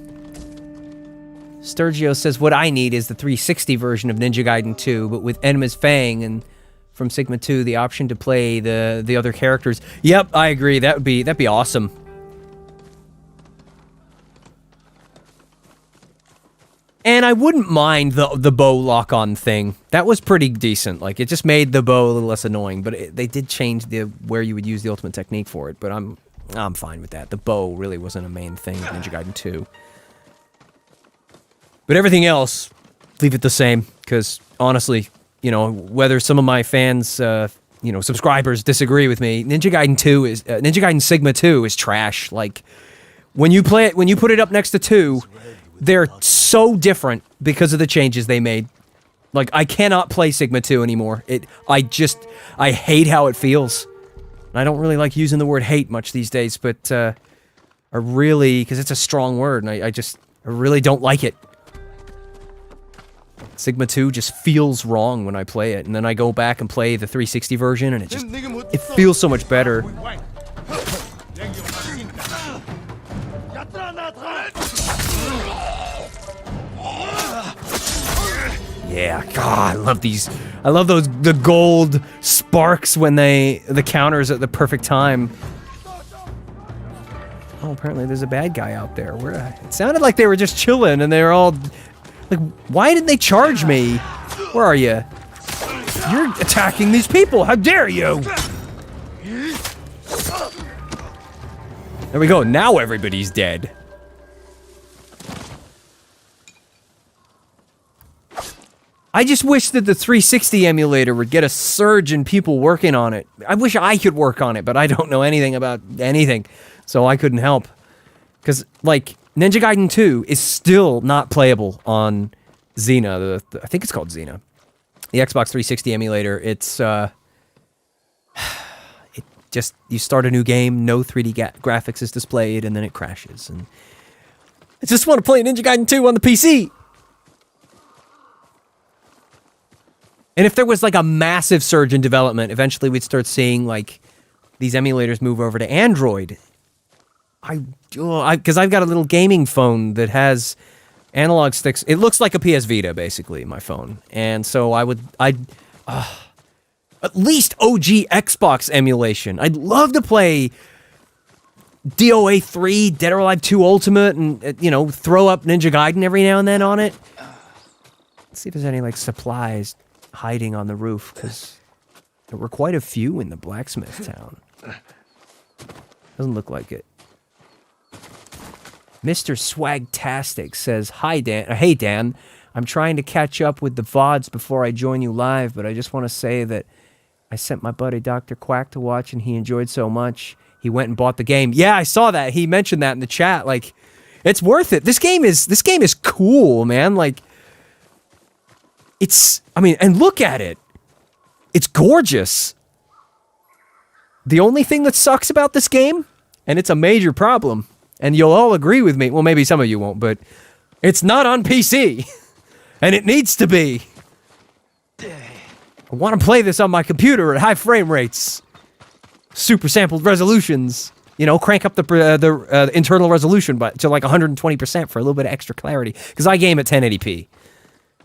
[SPEAKER 1] Sturgio says, what I need is the 360 version of Ninja Gaiden 2, but with Enma's Fang and from Sigma 2, the option to play the other characters. Yep, I agree. That'd be awesome. And I wouldn't mind the bow lock-on thing. That was pretty decent. Like, it just made the bow a little less annoying, but they did change where you would use the ultimate technique for it, but I'm fine with that. The bow really wasn't a main thing in Ninja Gaiden 2. But everything else, leave it the same, because, honestly, you know, whether some of my fans, you know, subscribers disagree with me, Ninja Gaiden Sigma 2 is trash. Like, when you play it, when you put it up next to 2, they're so different because of the changes they made. Like, I cannot play Sigma 2 anymore. I hate how it feels. I don't really like using the word hate much these days, but, I really, because it's a strong word, and I really don't like it. Sigma 2 just feels wrong when I play it, and then I go back and play the 360 version, and it feels so much better. Yeah, God, I love these. I love the gold sparks when the counters at the perfect time. Oh, apparently there's a bad guy out there. It sounded like they were just chilling, and they were all like, why didn't they charge me? Where are you? You're attacking these people. How dare you? There we go. Now everybody's dead. I just wish that the 360 emulator would get a surge in people working on it. I wish I could work on it, but I don't know anything about anything, so I couldn't help. Because, like, Ninja Gaiden 2 is still not playable on Xena. I think it's called Xena. The Xbox 360 emulator. It's, it just, you start a new game, no 3D graphics is displayed, and then it crashes. And I just want to play Ninja Gaiden 2 on the PC! And if there was, like, a massive surge in development, eventually we'd start seeing, like, these emulators move over to Android. Because I've got a little gaming phone that has analog sticks. It looks like a PS Vita, basically, my phone. And so I'd at least OG Xbox emulation. I'd love to play DOA 3, Dead or Alive 2 Ultimate, and, you know, throw up Ninja Gaiden every now and then on it. Let's see if there's any, like, supplies hiding on the roof, because there were quite a few in the blacksmith town. Doesn't look like it. Mr. Swagtastic says, "Hi Dan, hey Dan, I'm trying to catch up with the VODs before I join you live, but I just want to say that I sent my buddy Dr. Quack to watch, and he enjoyed so much he went and bought the game." Yeah, I saw that. He mentioned that in the chat. Like, it's worth it. This game is cool, man. Like, I mean, and look at it. It's gorgeous. The only thing that sucks about this game, and it's a major problem, and you'll all agree with me, well, maybe some of you won't, but it's not on PC. And it needs to be. I want to play this on my computer at high frame rates. Super sampled resolutions. You know, crank up the internal resolution to like 120% for a little bit of extra clarity. Because I game at 1080p.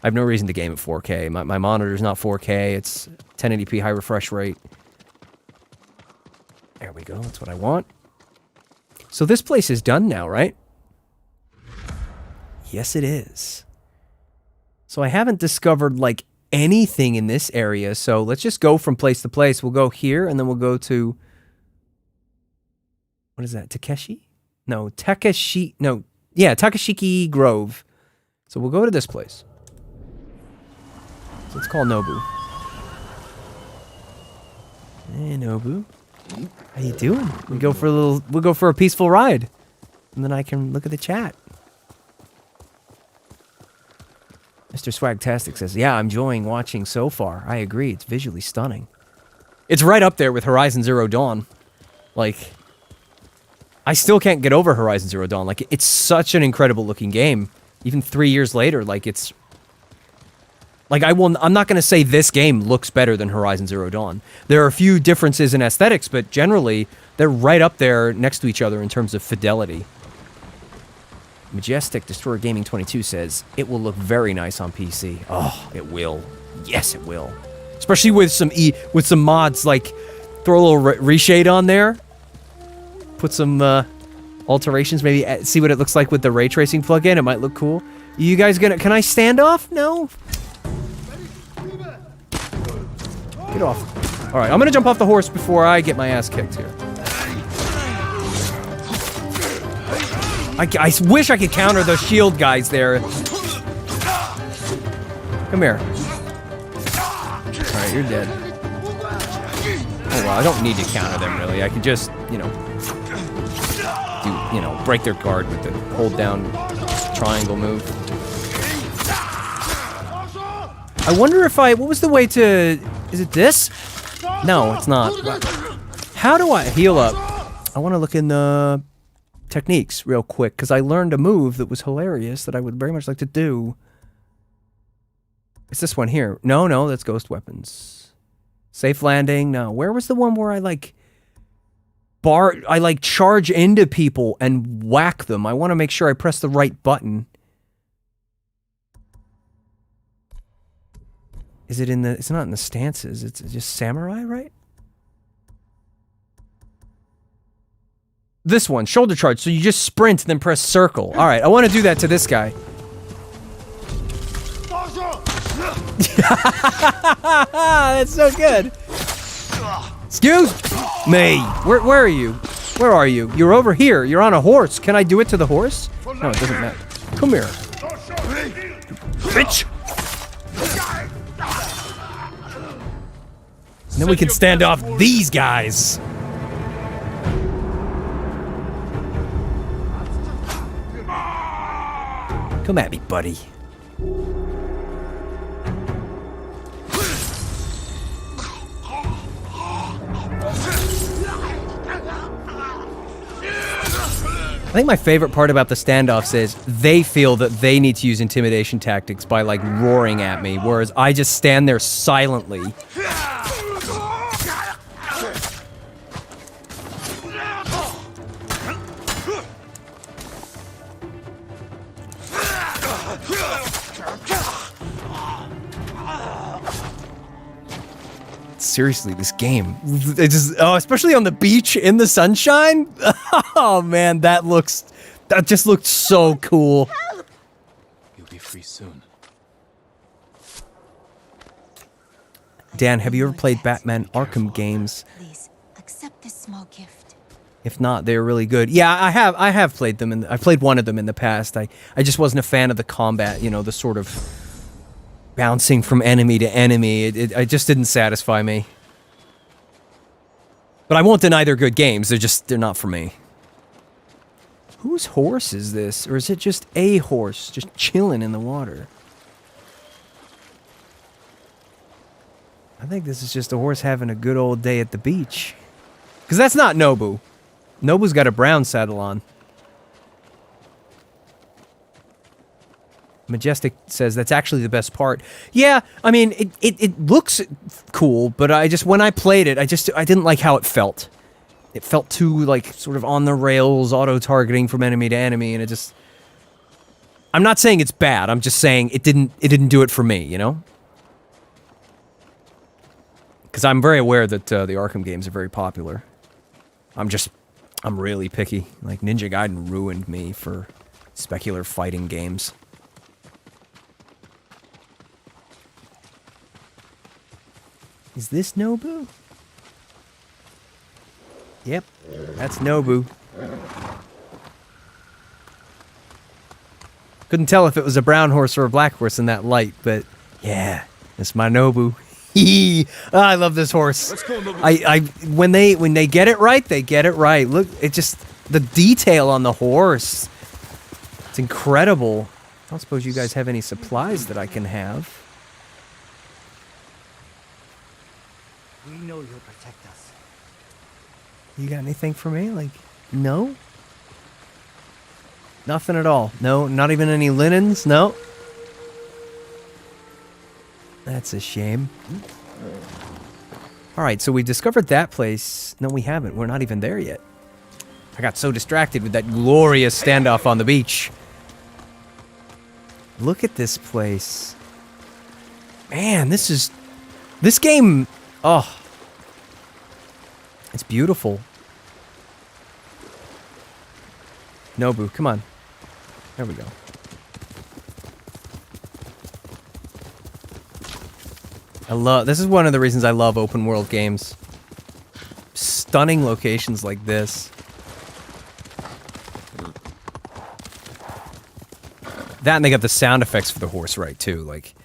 [SPEAKER 1] I have no reason to game at 4K. My monitor's not 4K. It's 1080p high refresh rate. There we go. That's what I want. So this place is done now, right? Yes, it is. So I haven't discovered, like, anything in this area. So let's just go from place to place. We'll go here, and then we'll go to... What is that? Takeshi? No, Takashi... No. Yeah, Takashiki Grove. So we'll go to this place. Let's call Nobu. Hey, Nobu. How you doing? We'll go for a peaceful ride. And then I can look at the chat. Mr. Swagtastic says, "Yeah, I'm enjoying watching so far. I agree, it's visually stunning." It's right up there with Horizon Zero Dawn. Like, I still can't get over Horizon Zero Dawn. Like, it's such an incredible looking game. Even 3 years later, like, it's... Like, I'm not going to say this game looks better than Horizon Zero Dawn. There are a few differences in aesthetics, but generally, they're right up there next to each other in terms of fidelity. Majestic Destroyer Gaming 22 says, "It will look very nice on PC." Oh, it will. Yes, it will. Especially with some mods, like, throw a little reshade on there. Put some alterations, maybe see what it looks like with the ray tracing plugin. It might look cool. You guys gonna... Can I stand off? No? Get off. Alright, I'm gonna jump off the horse before I get my ass kicked here. I wish I could counter those shield guys there. Come here. you're dead. Oh, well, I don't need to counter them, really. I can just, you know, break their guard with the hold down triangle move. I wonder if what was the way to, is it this? No, it's not. How do I heal up? I want to look in the techniques real quick, because I learned a move that was hilarious that I would very much like to do. It's this one here. No, that's ghost weapons. Safe landing. No, where was the one where I charge into people and whack them? I want to make sure I press the right button. Is it in the, it's not in the stances, it's just samurai, right? This one, shoulder charge, so you just sprint and then press circle. All right, I want to do that to this guy. That's so good. Excuse me. Where are you? Where are you? You're over here. You're on a horse. Can I do it to the horse? No, it doesn't matter. Come here. Bitch. And then we can stand off these guys. Come at me, buddy. I think my favorite part about the standoffs is they feel that they need to use intimidation tactics by, like, roaring at me, whereas I just stand there silently. Seriously, this game, it just, especially on the beach in the sunshine. Oh man, that just looked so cool.
[SPEAKER 2] You'll be free soon.
[SPEAKER 1] Dan, have you ever played Batman Arkham games?
[SPEAKER 7] Please, accept this small gift.
[SPEAKER 1] If not, they're really good. Yeah, I have played them, and I played one of them in the past. I just wasn't a fan of the combat, you know, the sort of bouncing from enemy to enemy. It just didn't satisfy me. But I won't deny they're good games. They're not for me. Whose horse is this? Or is it just a horse just chilling in the water? I think this is just a horse having a good old day at the beach. Because that's not Nobu. Nobu's got a brown saddle on. Majestic says that's actually the best part. Yeah, I mean, it looks cool, but when I played it, I didn't like how it felt. It felt too, like, sort of on the rails, auto-targeting from enemy to enemy, and I'm not saying it's bad, I'm just saying it didn't do it for me, you know? Because I'm very aware that the Arkham games are very popular. I'm really picky. Like, Ninja Gaiden ruined me for specular fighting games. Is this Nobu? Yep, that's Nobu. Couldn't tell if it was a brown horse or a black horse in that light, but yeah, it's my Nobu. Oh, I love this horse.
[SPEAKER 3] Let's go, Nobu.
[SPEAKER 1] When they get it right, they get it right. Look, the detail on the horse. It's incredible. I don't suppose you guys have any supplies that I can have.
[SPEAKER 10] We know you'll protect us.
[SPEAKER 1] You got anything for me? Like, no? Nothing at all. No, not even any linens? No? That's a shame. Alright, so we discovered that place. No, we haven't. We're not even there yet. I got so distracted with that glorious standoff on the beach. Look at this place. Man, this game... Oh. It's beautiful. Nobu, come on. There we go. This is one of the reasons I love open world games. Stunning locations like this. That, and they got the sound effects for the horse right too, like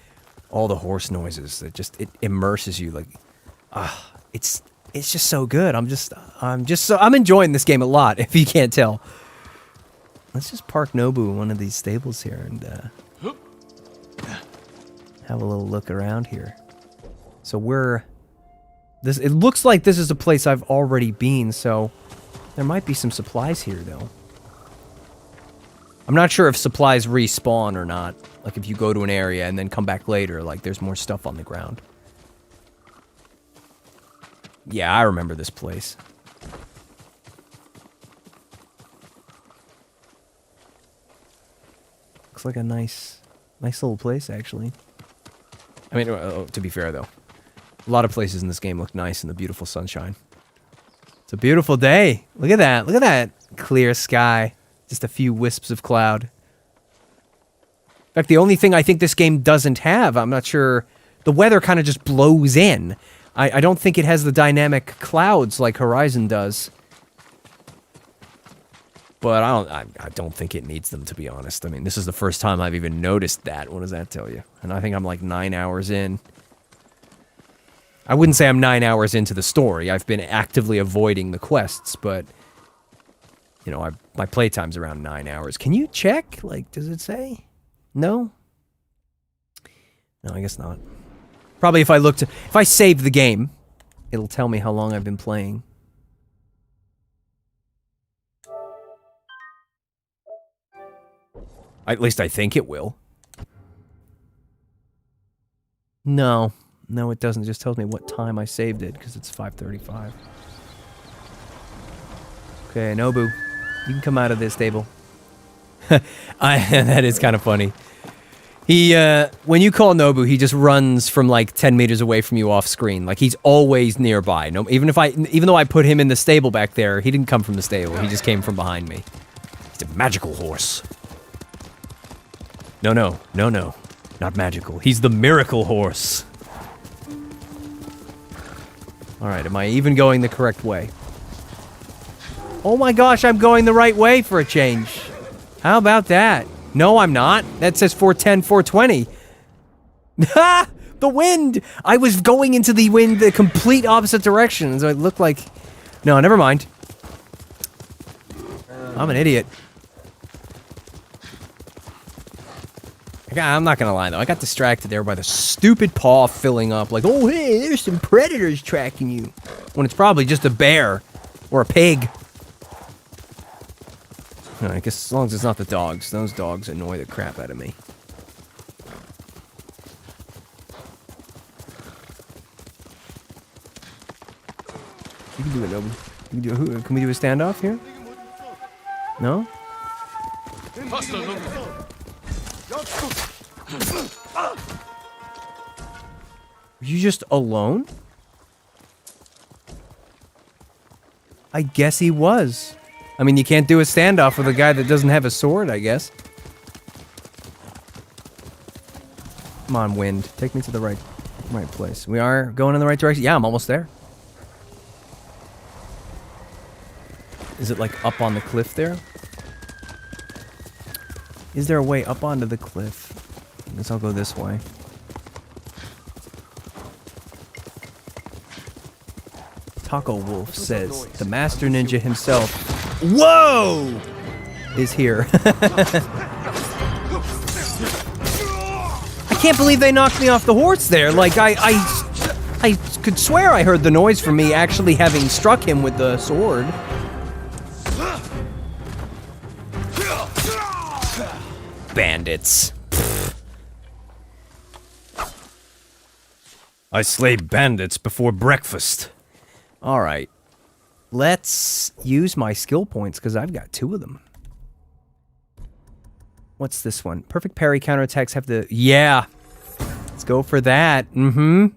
[SPEAKER 1] All the horse noises. It immerses you like, it's just so good. I'm enjoying this game a lot, if you can't tell. Let's just park Nobu in one of these stables here and have a little look around here. So it looks like this is a place I've already been, so there might be some supplies here though. I'm not sure if supplies respawn or not. Like if you go to an area and then come back later, like there's more stuff on the ground. Yeah, I remember this place. Looks like a nice little place, actually. I mean, to be fair, though. A lot of places in this game look nice in the beautiful sunshine. It's a beautiful day. Look at that. Look at that clear sky. Just a few wisps of cloud. In fact, the only thing I think this game doesn't have, I'm not sure, the weather kind of just blows in. I don't think it has the dynamic clouds like Horizon does. But I don't think it needs them, to be honest. I mean, this is the first time I've even noticed that. What does that tell you? And I think I'm like 9 hours in. I wouldn't say I'm 9 hours into the story. I've been actively avoiding the quests, but... You know, my playtime's around 9 hours. Can you check? Like, does it say? No? No, I guess not. Probably if I save the game, it'll tell me how long I've been playing. At least I think it will. No. No, it doesn't. It just tells me what time I saved it, because it's 5:35. Okay, Nobu. You can come out of this stable. That is kind of funny. He, when you call Nobu, he just runs from like 10 meters away from you off screen. Like he's always nearby. No, even though I put him in the stable back there, he didn't come from the stable. He just came from behind me. He's a magical horse. No, not magical. He's the miracle horse. All right, am I even going the correct way? Oh my gosh, I'm going the right way for a change. How about that? No, I'm not. That says 410, 420. Ha! The wind! I was going into the wind the complete opposite direction, so it looked like... No, never mind. I'm an idiot. I'm not gonna lie, though. I got distracted there by the stupid paw filling up. Like, oh, hey, there's some predators tracking you. When it's probably just a bear. Or a pig. I guess as long as it's not the dogs. Those dogs annoy the crap out of me. You can do it, Nobu. Can we do a standoff here? No? Are you just alone? I guess he was. I mean, you can't do a standoff with a guy that doesn't have a sword, I guess. Come on, wind. Take me to the right place. We are going in the right direction. Yeah, I'm almost there. Is it like up on the cliff there? Is there a way up onto the cliff? I guess I'll go this way. Taco Wolf says the Master Ninja himself, whoa, is here. I can't believe they knocked me off the horse there. Like I could swear I heard the noise from me actually having struck him with the sword. Bandits. I slay bandits before breakfast. All right. Let's use my skill points because I've got 2 of them. What's this one? Perfect parry counterattacks have the... Yeah. Let's go for that. Mm-hmm.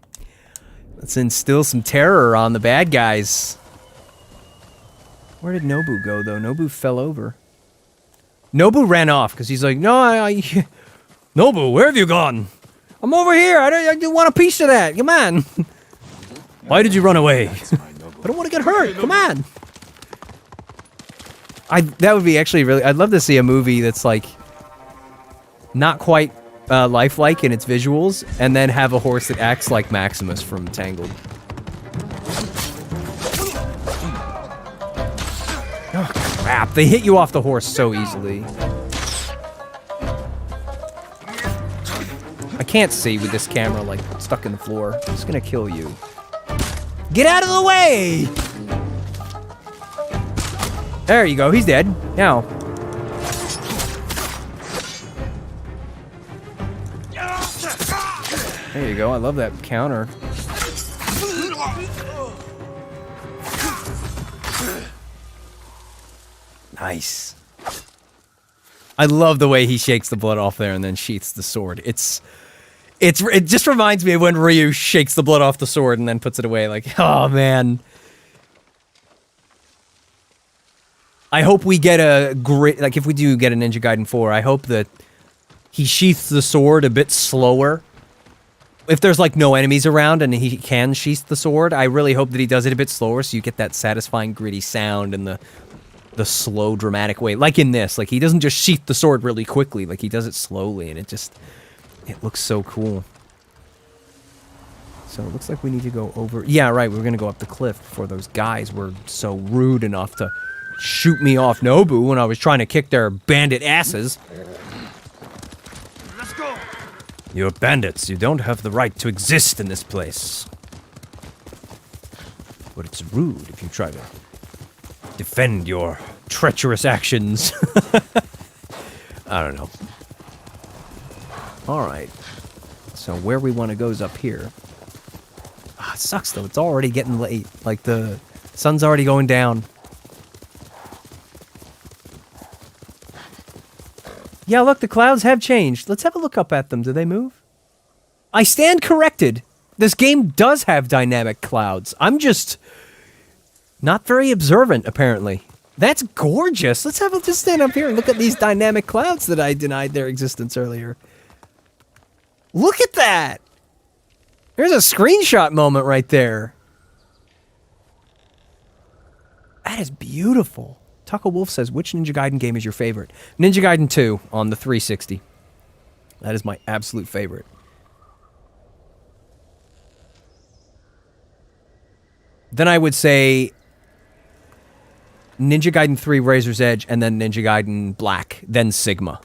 [SPEAKER 1] Let's instill some terror on the bad guys. Where did Nobu go, though? Nobu fell over. Nobu ran off because he's like, no, Nobu, where have you gone? I'm over here. I do want a piece of that. Come on. Why did you run away? I don't want to get hurt. Come on. That would be actually really... I'd love to see a movie that's like... Not quite lifelike in its visuals, and then have a horse that acts like Maximus from Tangled. Oh, crap. They hit you off the horse so easily. I can't see with this camera, like, stuck in the floor. I'm just gonna kill you. Get out of the way! There you go, he's dead. Now. There you go, I love that counter. Nice. I love the way he shakes the blood off there and then sheaths the sword. It just reminds me of when Ryu shakes the blood off the sword and then puts it away. Like, oh man. I hope we get a great, like if we do get a Ninja Gaiden 4, I hope that he sheaths the sword a bit slower. If there's like no enemies around and he can sheath the sword, I really hope that he does it a bit slower so you get that satisfying gritty sound and the slow dramatic way. Like in this, like he doesn't just sheath the sword really quickly, like he does it slowly and it looks so cool. So it looks like we need to go over, yeah right, we're gonna go up the cliff before those guys were so rude enough to shoot me off Nobu when I was trying to kick their bandit asses.
[SPEAKER 5] Let's go.
[SPEAKER 1] You're bandits. You don't have the right to exist in this place. But it's rude if you try to defend your treacherous actions. I don't know. Alright. So where we want to go is up here. Ah, it sucks though. It's already getting late. Like the sun's already going down. Yeah, look, the clouds have changed. Let's have a look up at them. Do they move? I stand corrected. This game does have dynamic clouds. I'm just not very observant, apparently. That's gorgeous. Let's just stand up here and look at these dynamic clouds that I denied their existence earlier. Look at that! There's a screenshot moment right there. That is beautiful. Taco Wolf says, which Ninja Gaiden game is your favorite? Ninja Gaiden 2 on the 360. That is my absolute favorite. Then I would say Ninja Gaiden 3 Razor's Edge, and then Ninja Gaiden Black, then Sigma.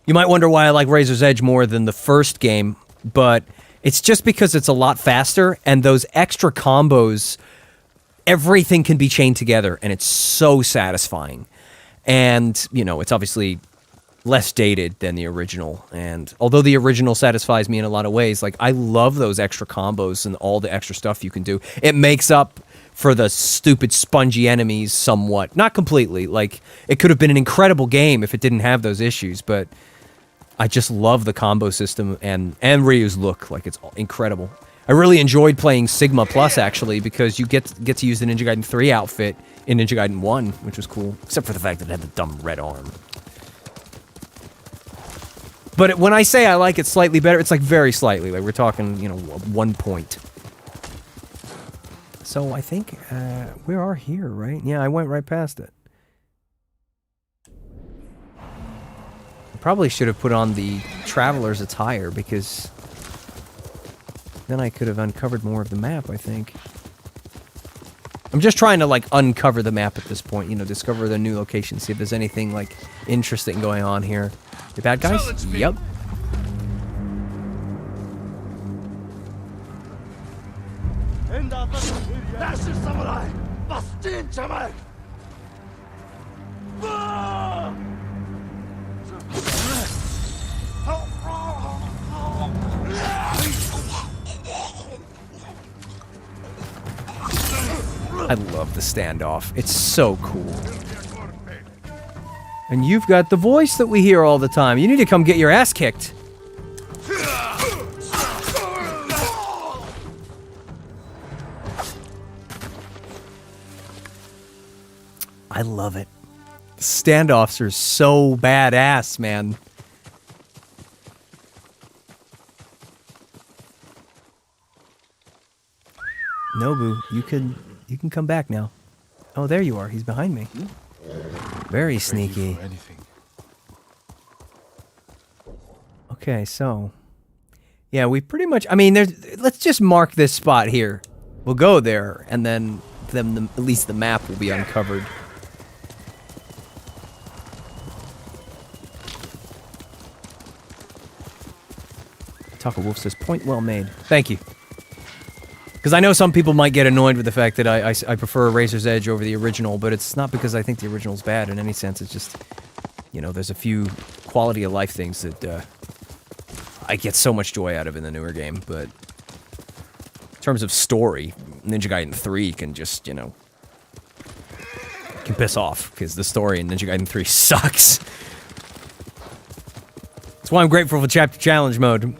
[SPEAKER 1] You might wonder why I like Razor's Edge more than the first game, but it's just because it's a lot faster, and those extra combos, everything can be chained together, and it's so satisfying. And, you know, it's obviously less dated than the original, and although the original satisfies me in a lot of ways, like, I love those extra combos and all the extra stuff you can do. It makes up for the stupid spongy enemies somewhat. Not completely. Like, it could have been an incredible game if it didn't have those issues, but I just love the combo system and Ryu's look. Like, it's incredible. I really enjoyed playing Sigma Plus, actually, because you get to use the Ninja Gaiden 3 outfit in Ninja Gaiden 1, which was cool. Except for the fact that it had the dumb red arm. But when I say I like it slightly better, it's like very slightly. Like, we're talking, you know, 1 point. So I think we are here, right? Yeah, I went right past it. I probably should have put on the traveler's attire, because then I could have uncovered more of the map, I think. I'm just trying to, like, uncover the map at this point, you know, discover the new location, see if there's anything, like, interesting going on here. The bad guys? Yep. I love the standoff. It's so cool. And you've got the voice that we hear all the time. You need to come get your ass kicked. I love it. The standoffs are so badass, man. Nobu, you can come back now. Oh, there you are. He's behind me. Very sneaky. Okay, so yeah, we pretty much. I mean, let's just mark this spot here. We'll go there, and then at least the map will be uncovered. Taco Wolf says, "Point well made." Thank you. Because I know some people might get annoyed with the fact that I prefer Razor's Edge over the original, but it's not because I think the original's bad in any sense. It's just, you know, there's a few quality of life things that I get so much joy out of in the newer game, but in terms of story, Ninja Gaiden 3 can just, you know, can piss off, because the story in Ninja Gaiden 3 sucks. That's why I'm grateful for Chapter Challenge mode,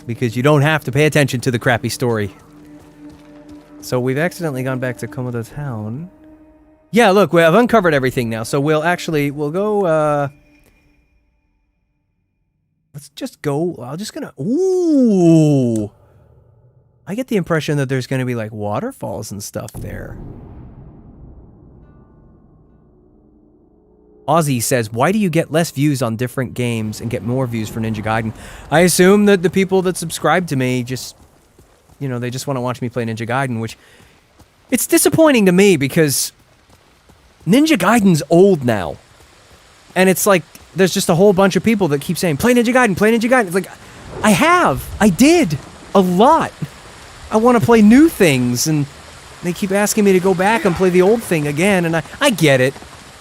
[SPEAKER 1] because you don't have to pay attention to the crappy story. So we've accidentally gone back to Komodo Town. Yeah, look, I've uncovered everything now, so we'll go, let's just go, ooh! I get the impression that there's gonna be, like, waterfalls and stuff there. Ozzy says, why do you get less views on different games and get more views for Ninja Gaiden? I assume that the people that subscribe to me just, you know, they just want to watch me play Ninja Gaiden, which, it's disappointing to me because Ninja Gaiden's old now. And it's like, there's just a whole bunch of people that keep saying, play Ninja Gaiden, play Ninja Gaiden. It's like, I did, a lot. I want to play new things, and they keep asking me to go back and play the old thing again, and I get it.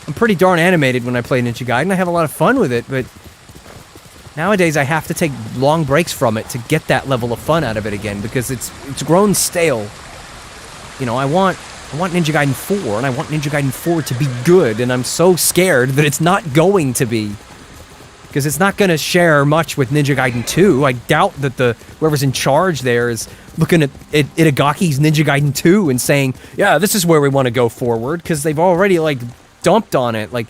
[SPEAKER 1] I'm pretty darn animated when I play Ninja Gaiden. I have a lot of fun with it, but nowadays I have to take long breaks from it to get that level of fun out of it again, because it's grown stale. You know, I want Ninja Gaiden 4, and I want Ninja Gaiden 4 to be good, and I'm so scared that it's not going to be. Because it's not going to share much with Ninja Gaiden 2. I doubt that whoever's in charge there is looking at Itagaki's Ninja Gaiden 2 and saying, yeah, this is where we want to go forward, because they've already, like, dumped on it. Like,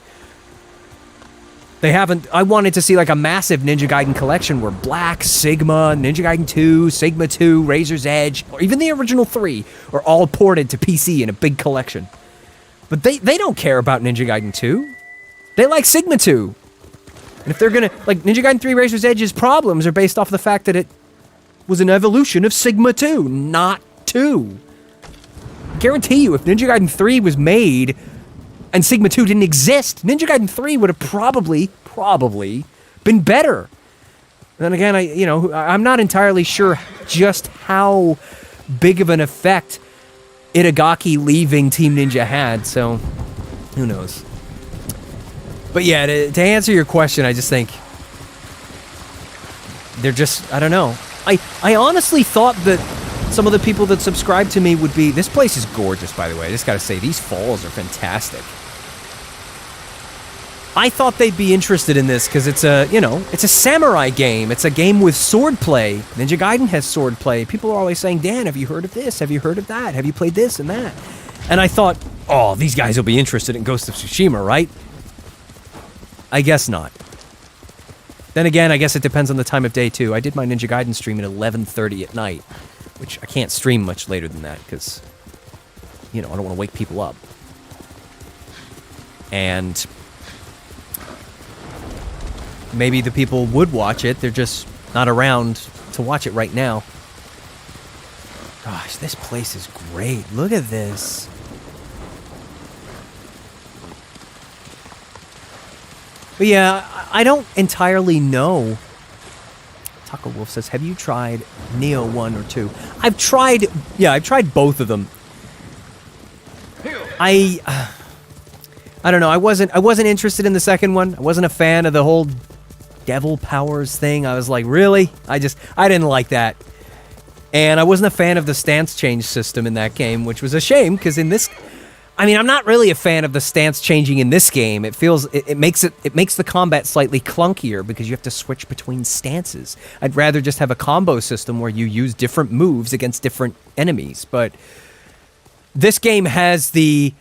[SPEAKER 1] they haven't. I wanted to see, like, a massive Ninja Gaiden collection where Black, Sigma, Ninja Gaiden 2, Sigma 2, Razor's Edge, or even the original 3 are all ported to PC in a big collection. But they don't care about Ninja Gaiden 2. They like Sigma 2. And if they're gonna, like, Ninja Gaiden 3 Razor's Edge's problems are based off the fact that it was an evolution of Sigma 2, not 2. I guarantee you, if Ninja Gaiden 3 was made and Sigma 2 didn't exist, Ninja Gaiden 3 would have probably been better. Then again, I'm not entirely sure just how big of an effect Itagaki leaving Team Ninja had, so who knows. But yeah, to answer your question, I just think they're just, I don't know. I honestly thought that some of the people that subscribe to me would be, this place is gorgeous, by the way. I just gotta say, these falls are fantastic. I thought they'd be interested in this because it's it's a samurai game. It's a game with swordplay. Ninja Gaiden has swordplay. People are always saying, Dan, have you heard of this? Have you heard of that? Have you played this and that? And I thought, oh, these guys will be interested in Ghost of Tsushima, right? I guess not. Then again, I guess it depends on the time of day, too. I did my Ninja Gaiden stream at 11:30 at night, which I can't stream much later than that, because, I don't want to wake people up. And maybe the people would watch it, they're just not around to watch it right now. Gosh, this place is great. Look at this. But yeah, I don't entirely know. Taco Wolf says, have you tried Neo 1 or 2? I've tried both of them. I don't know, I wasn't interested in the second one. I wasn't a fan of the whole devil powers thing. I was like, really? I didn't like that. And I wasn't a fan of the stance change system in that game, which was a shame, because in this, I'm not really a fan of the stance changing in this game. It makes the combat slightly clunkier because you have to switch between stances. I'd rather just have a combo system where you use different moves against different enemies. But this game has the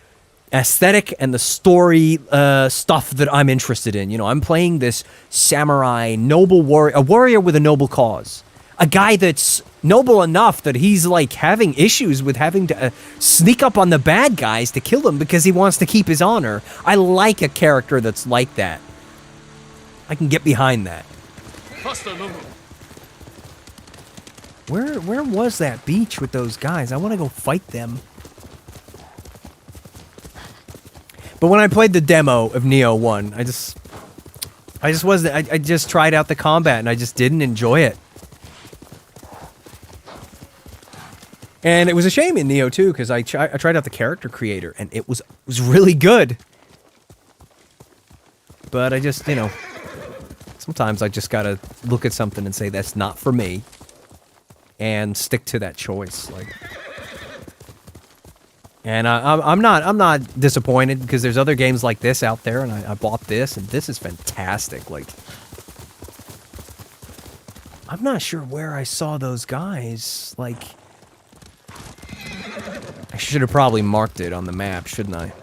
[SPEAKER 1] aesthetic and the story stuff that I'm interested in. I'm playing this samurai noble warrior, a warrior with a noble cause. A guy that's noble enough that he's, like, having issues with having to sneak up on the bad guys to kill them because he wants to keep his honor. I like a character that's like that. I can get behind that. Where was that beach with those guys? I want to go fight them. But when I played the demo of Neo 1, I just wasn't, I just tried out the combat and I just didn't enjoy it. And it was a shame in Neo 2 because I tried out the character creator and it was really good. But I just, you know, sometimes I just gotta look at something and say that's not for me, and stick to that choice. Like, and I'm not disappointed because there's other games like this out there, and I bought this, and this is fantastic. Like, I'm not sure where I saw those guys. Like, I should have probably marked it on the map, shouldn't I?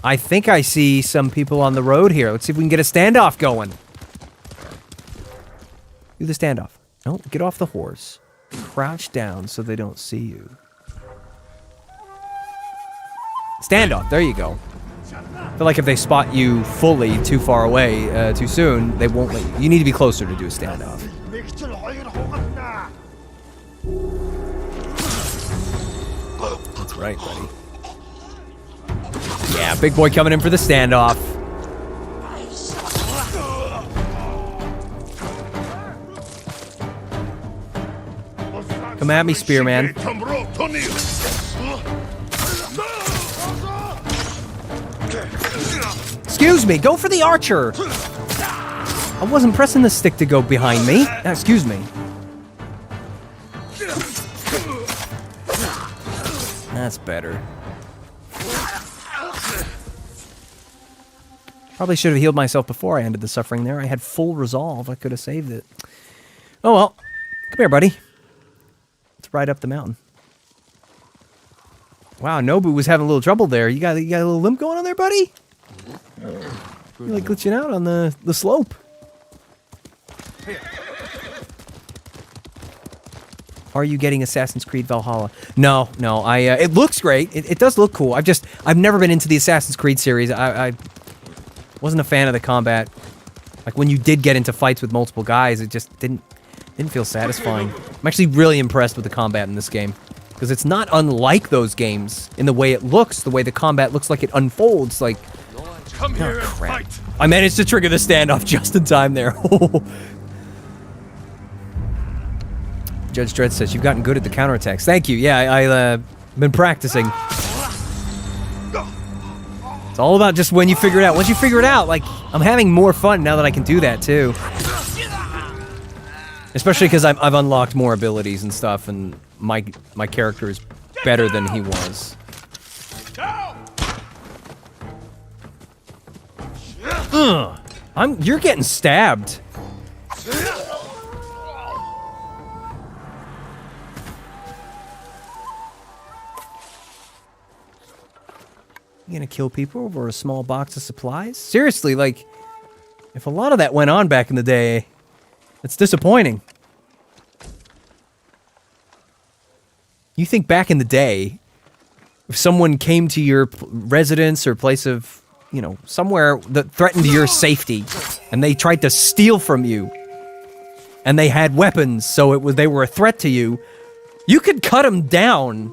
[SPEAKER 1] I think I see some people on the road here. Let's see if we can get a standoff going. Do the standoff. No, get off the horse. Crouch down so they don't see you. Standoff. There you go. I feel like if they spot you fully too far away too soon, they won't let you. You need to be closer to do a standoff. That's right, buddy. Yeah, big boy coming in for the standoff. Come at me, Spearman. Excuse me, go for the archer! I wasn't pressing the stick to go behind me. Excuse me. That's better. Probably should have healed myself before I ended the suffering there. I had full resolve. I could have saved it. Oh well. Come here, buddy. Let's ride up the mountain. Wow, Nobu was having a little trouble there. You got a little limp going on there, buddy? You're like glitching out on the slope. Are you getting Assassin's Creed Valhalla? No. It looks great. It does look cool. I've never been into the Assassin's Creed series. I wasn't a fan of the combat. Like when you did get into fights with multiple guys, it just didn't feel satisfying. I'm actually really impressed with the combat in this game because it's not unlike those games in the way it looks, the way the combat looks like it unfolds. Like,
[SPEAKER 2] Come here,
[SPEAKER 1] crap.
[SPEAKER 2] fight.
[SPEAKER 1] I managed to trigger the standoff just in time there. Judge Dredd says you've gotten good at the counterattacks. Thank you. Yeah, I've been practicing. It's all about just when you figure it out. Once you figure it out, like, I'm having more fun now that I can do that, too. Especially because I've unlocked more abilities and stuff, and my character is better than he was. You're getting stabbed. You gonna kill people over a small box of supplies? Seriously, like, if a lot of that went on back in the day, it's disappointing. You think back in the day, if someone came to your residence or place of, you know, somewhere that threatened your safety, and they tried to steal from you, and they had weapons, so they were a threat to you, you could cut them down,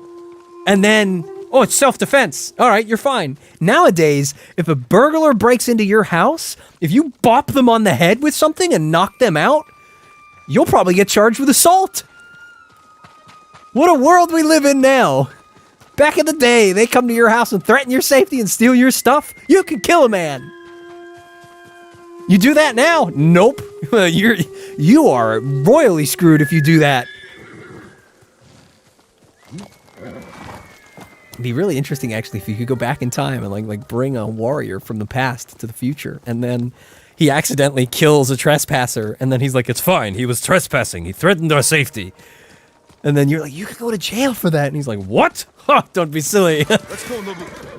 [SPEAKER 1] and then, oh, it's self-defense. All right, you're fine. Nowadays, if a burglar breaks into your house, if you bop them on the head with something and knock them out, you'll probably get charged with assault. What a world we live in now. Back in the day, they come to your house and threaten your safety and steal your stuff. You can kill a man. You do that now? Nope. You are royally screwed if you do that. It'd be really interesting, actually, if you could go back in time and like bring a warrior from the past to the future, and then he accidentally kills a trespasser, and then he's like, "It's fine. He was trespassing. He threatened our safety." And then you're like, "You could go to jail for that," and he's like, "What? Huh, don't be silly."
[SPEAKER 2] Let's go, Nobu.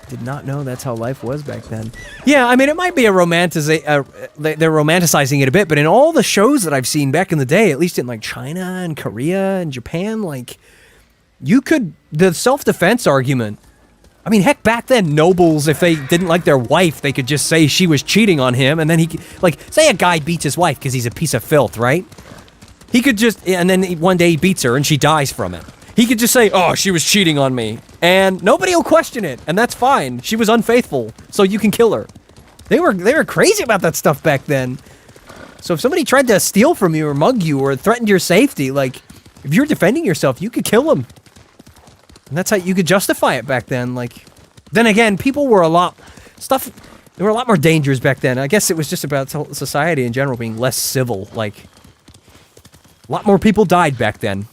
[SPEAKER 1] Did not know that's how life was back then. Yeah, I mean, it might be a they're romanticizing it a bit, but in all the shows that I've seen back in the day, at least in like China and Korea and Japan, like, the self-defense argument I mean, heck, back then, nobles, if they didn't like their wife, they could just say she was cheating on him, and then like, say a guy beats his wife because he's a piece of filth, right? He could just, and then one day he beats her and she dies from it. He could just say, oh, she was cheating on me, and nobody will question it, and that's fine. She was unfaithful, so you can kill her. They were crazy about that stuff back then. So if somebody tried to steal from you or mug you or threatened your safety, like, if you're defending yourself, you could kill them. And that's how you could justify it back then. Like, then again, people were they were a lot more dangerous back then. I guess it was just about society in general being less civil. Like, a lot more people died back then.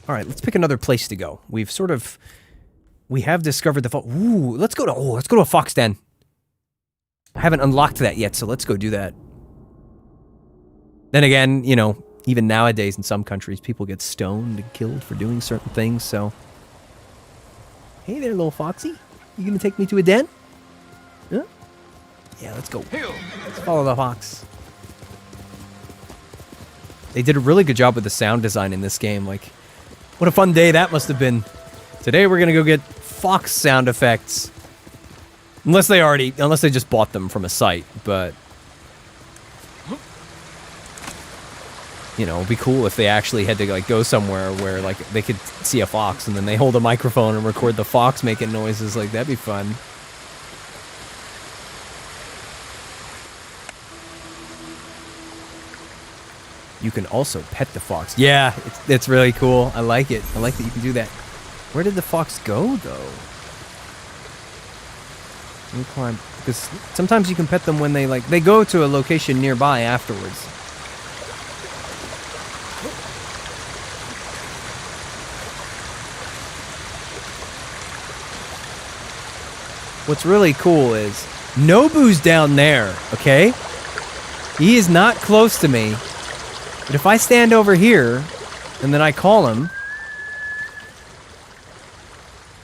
[SPEAKER 1] All right, let's pick another place to go. We have discovered the fox. Ooh, let's go to a fox den. I haven't unlocked that yet, so let's go do that. Then again, you know, even nowadays in some countries, people get stoned and killed for doing certain things, so... Hey there, little foxy. You gonna take me to a den? Huh? Yeah, let's go. Let's follow the fox. They did a really good job with the sound design in this game. Like, what a fun day that must have been. Today we're gonna go get fox sound effects. Unless they just bought them from a site, but... You know, it'd be cool if they actually had to, like, go somewhere where, like, they could see a fox and then they hold a microphone and record the fox making noises. Like, that'd be fun. You can also pet the fox. Yeah, it's really cool. I like it. I like that you can do that. Where did the fox go, though? Let me climb. Because sometimes you can pet them when they go to a location nearby afterwards. What's really cool is Nobu's down there, okay? He is not close to me. But if I stand over here and then I call him...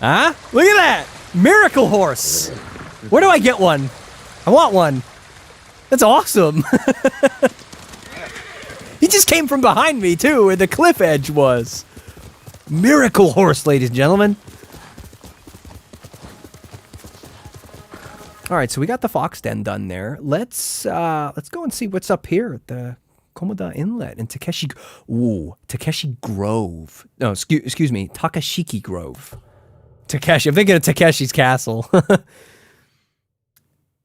[SPEAKER 1] Ah? Look at that! Miracle horse! Where do I get one? I want one. That's awesome. He just came from behind me, too, where the cliff edge was. Miracle horse, ladies and gentlemen. All right, so we got the fox den done there. Let's go and see what's up here at the Komoda Inlet in Takeshi Grove. No, excuse me, Takashiki Grove. Takeshi. I'm thinking of Takeshi's Castle.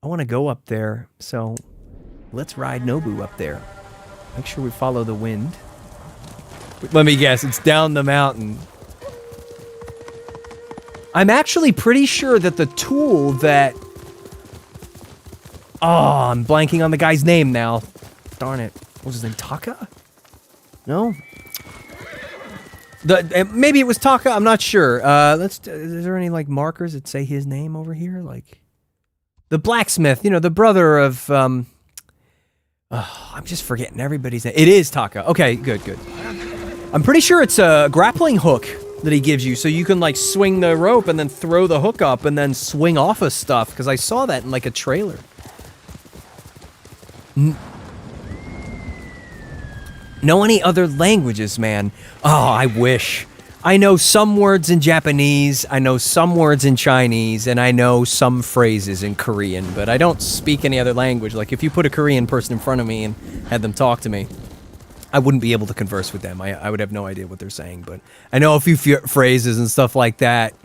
[SPEAKER 1] I want to go up there, so let's ride Nobu up there. Make sure we follow the wind. Let me guess, it's down the mountain. I'm actually pretty sure that the tool that... Oh, I'm blanking on the guy's name now. Darn it. What was his name? Taka? No? Maybe it was Taka, I'm not sure. Is there any, like, markers that say his name over here? Like, the blacksmith, you know, the brother of, I'm just forgetting everybody's name. It is Taka. Okay, good. I'm pretty sure it's a grappling hook that he gives you, so you can, like, swing the rope and then throw the hook up and then swing off of stuff, because I saw that in, like, a trailer. Know any other languages, man? Oh, I wish. I know some words in Japanese, I know some words in Chinese, and I know some phrases in Korean, but I don't speak any other language. Like, if you put a Korean person in front of me and had them talk to me, I wouldn't be able to converse with them. I would have no idea what they're saying, but I know a few phrases and stuff like that.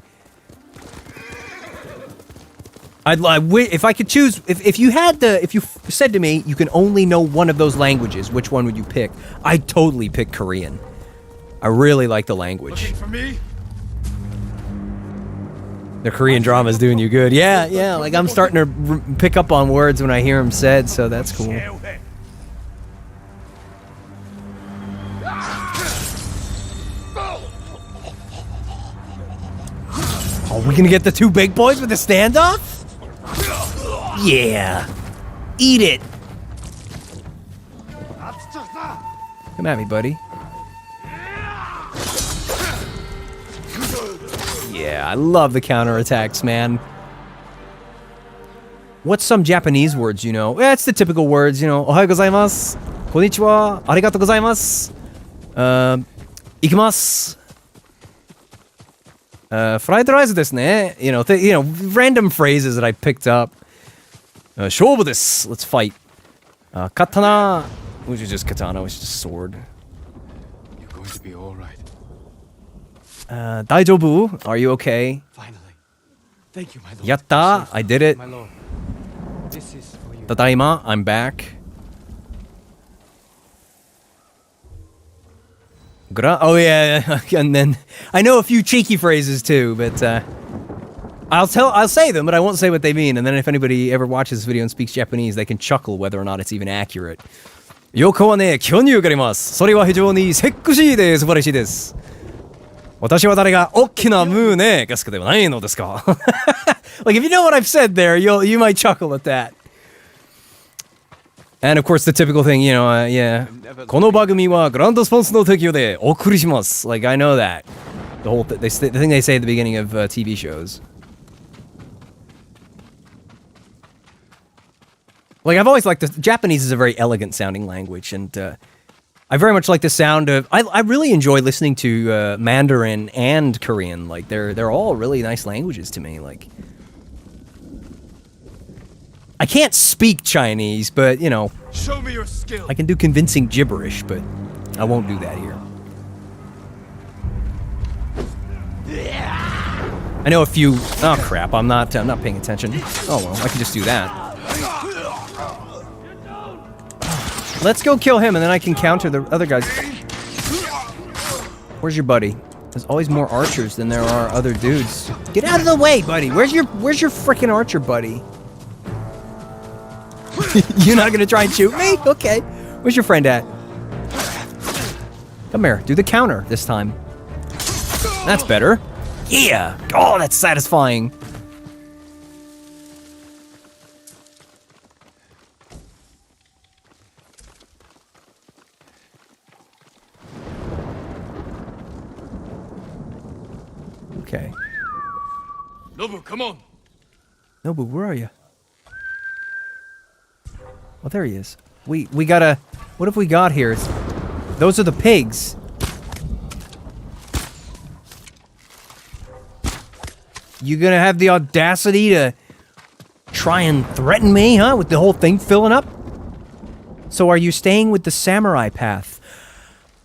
[SPEAKER 1] If I could choose, if you said to me, you can only know one of those languages, which one would you pick? I'd totally pick Korean. I really like the language.
[SPEAKER 2] Looking for me?
[SPEAKER 1] The Korean drama is doing you good. Yeah, like I'm starting to pick up on words when I hear them said, so that's cool. Are we gonna get the two big boys with the standoff? Yeah. Eat it. Come at me, buddy. Yeah, I love the counterattacks, man. What's some Japanese words, you know? Yeah, it's the typical words, you know. Ohayou gozaimasu. Konnichiwa. Arigatou gozaimasu. Ikimasu. fried rice desu ne. Random phrases that I picked up. 勝負です. Let's fight. Katana, which is just katana, which is just sword.
[SPEAKER 2] You're going to be all right.
[SPEAKER 1] 大丈夫? Are you okay?
[SPEAKER 10] Finally. Thank you, my lord.
[SPEAKER 1] Yatta, I did it.
[SPEAKER 10] My lord. This is for you.
[SPEAKER 1] Tadaima, I'm back. Oh yeah, and then I know a few cheeky phrases too, but I'll say them, but I won't say what they mean. And then if anybody ever watches this video and speaks Japanese, they can chuckle whether or not it's even accurate. Yoko wa ne kyonyu ga arimasu. Sore wa hijou ni sexy desu. Subarashii desu. Watashi wa dare ga okkina mune ga suka de wa nai no desu ka? Like if you know what I've said there, you might chuckle at that. And of course the typical thing, yeah. この番組はグランドスポンスの提供でお送りします. Like I know that. The whole the thing they say at the beginning of TV shows. Like I've always liked this. Japanese is a very elegant sounding language, and I very much like the sound of. I really enjoy listening to Mandarin and Korean. Like they're all really nice languages to me. Like I can't speak Chinese, but
[SPEAKER 2] Show me your skill.
[SPEAKER 1] I can do convincing gibberish, but I won't do that here. I know a few. Oh crap! I'm not paying attention. Oh well, I can just do that. Let's go kill him, and then I can counter the other guys. Where's your buddy? There's always more archers than there are other dudes. Get out of the way, buddy. Where's your frickin' archer buddy? You're not gonna try and shoot me? Okay. Where's your friend at? Come here. Do the counter this time. That's better. Yeah. Oh, that's satisfying. Okay.
[SPEAKER 2] Nobu, come on.
[SPEAKER 1] Nobu, where are you? Oh, there he is. We gotta... What have we got here? Those are the pigs. You gonna have the audacity to try and threaten me, huh? With the whole thing filling up? So are you staying with the samurai path?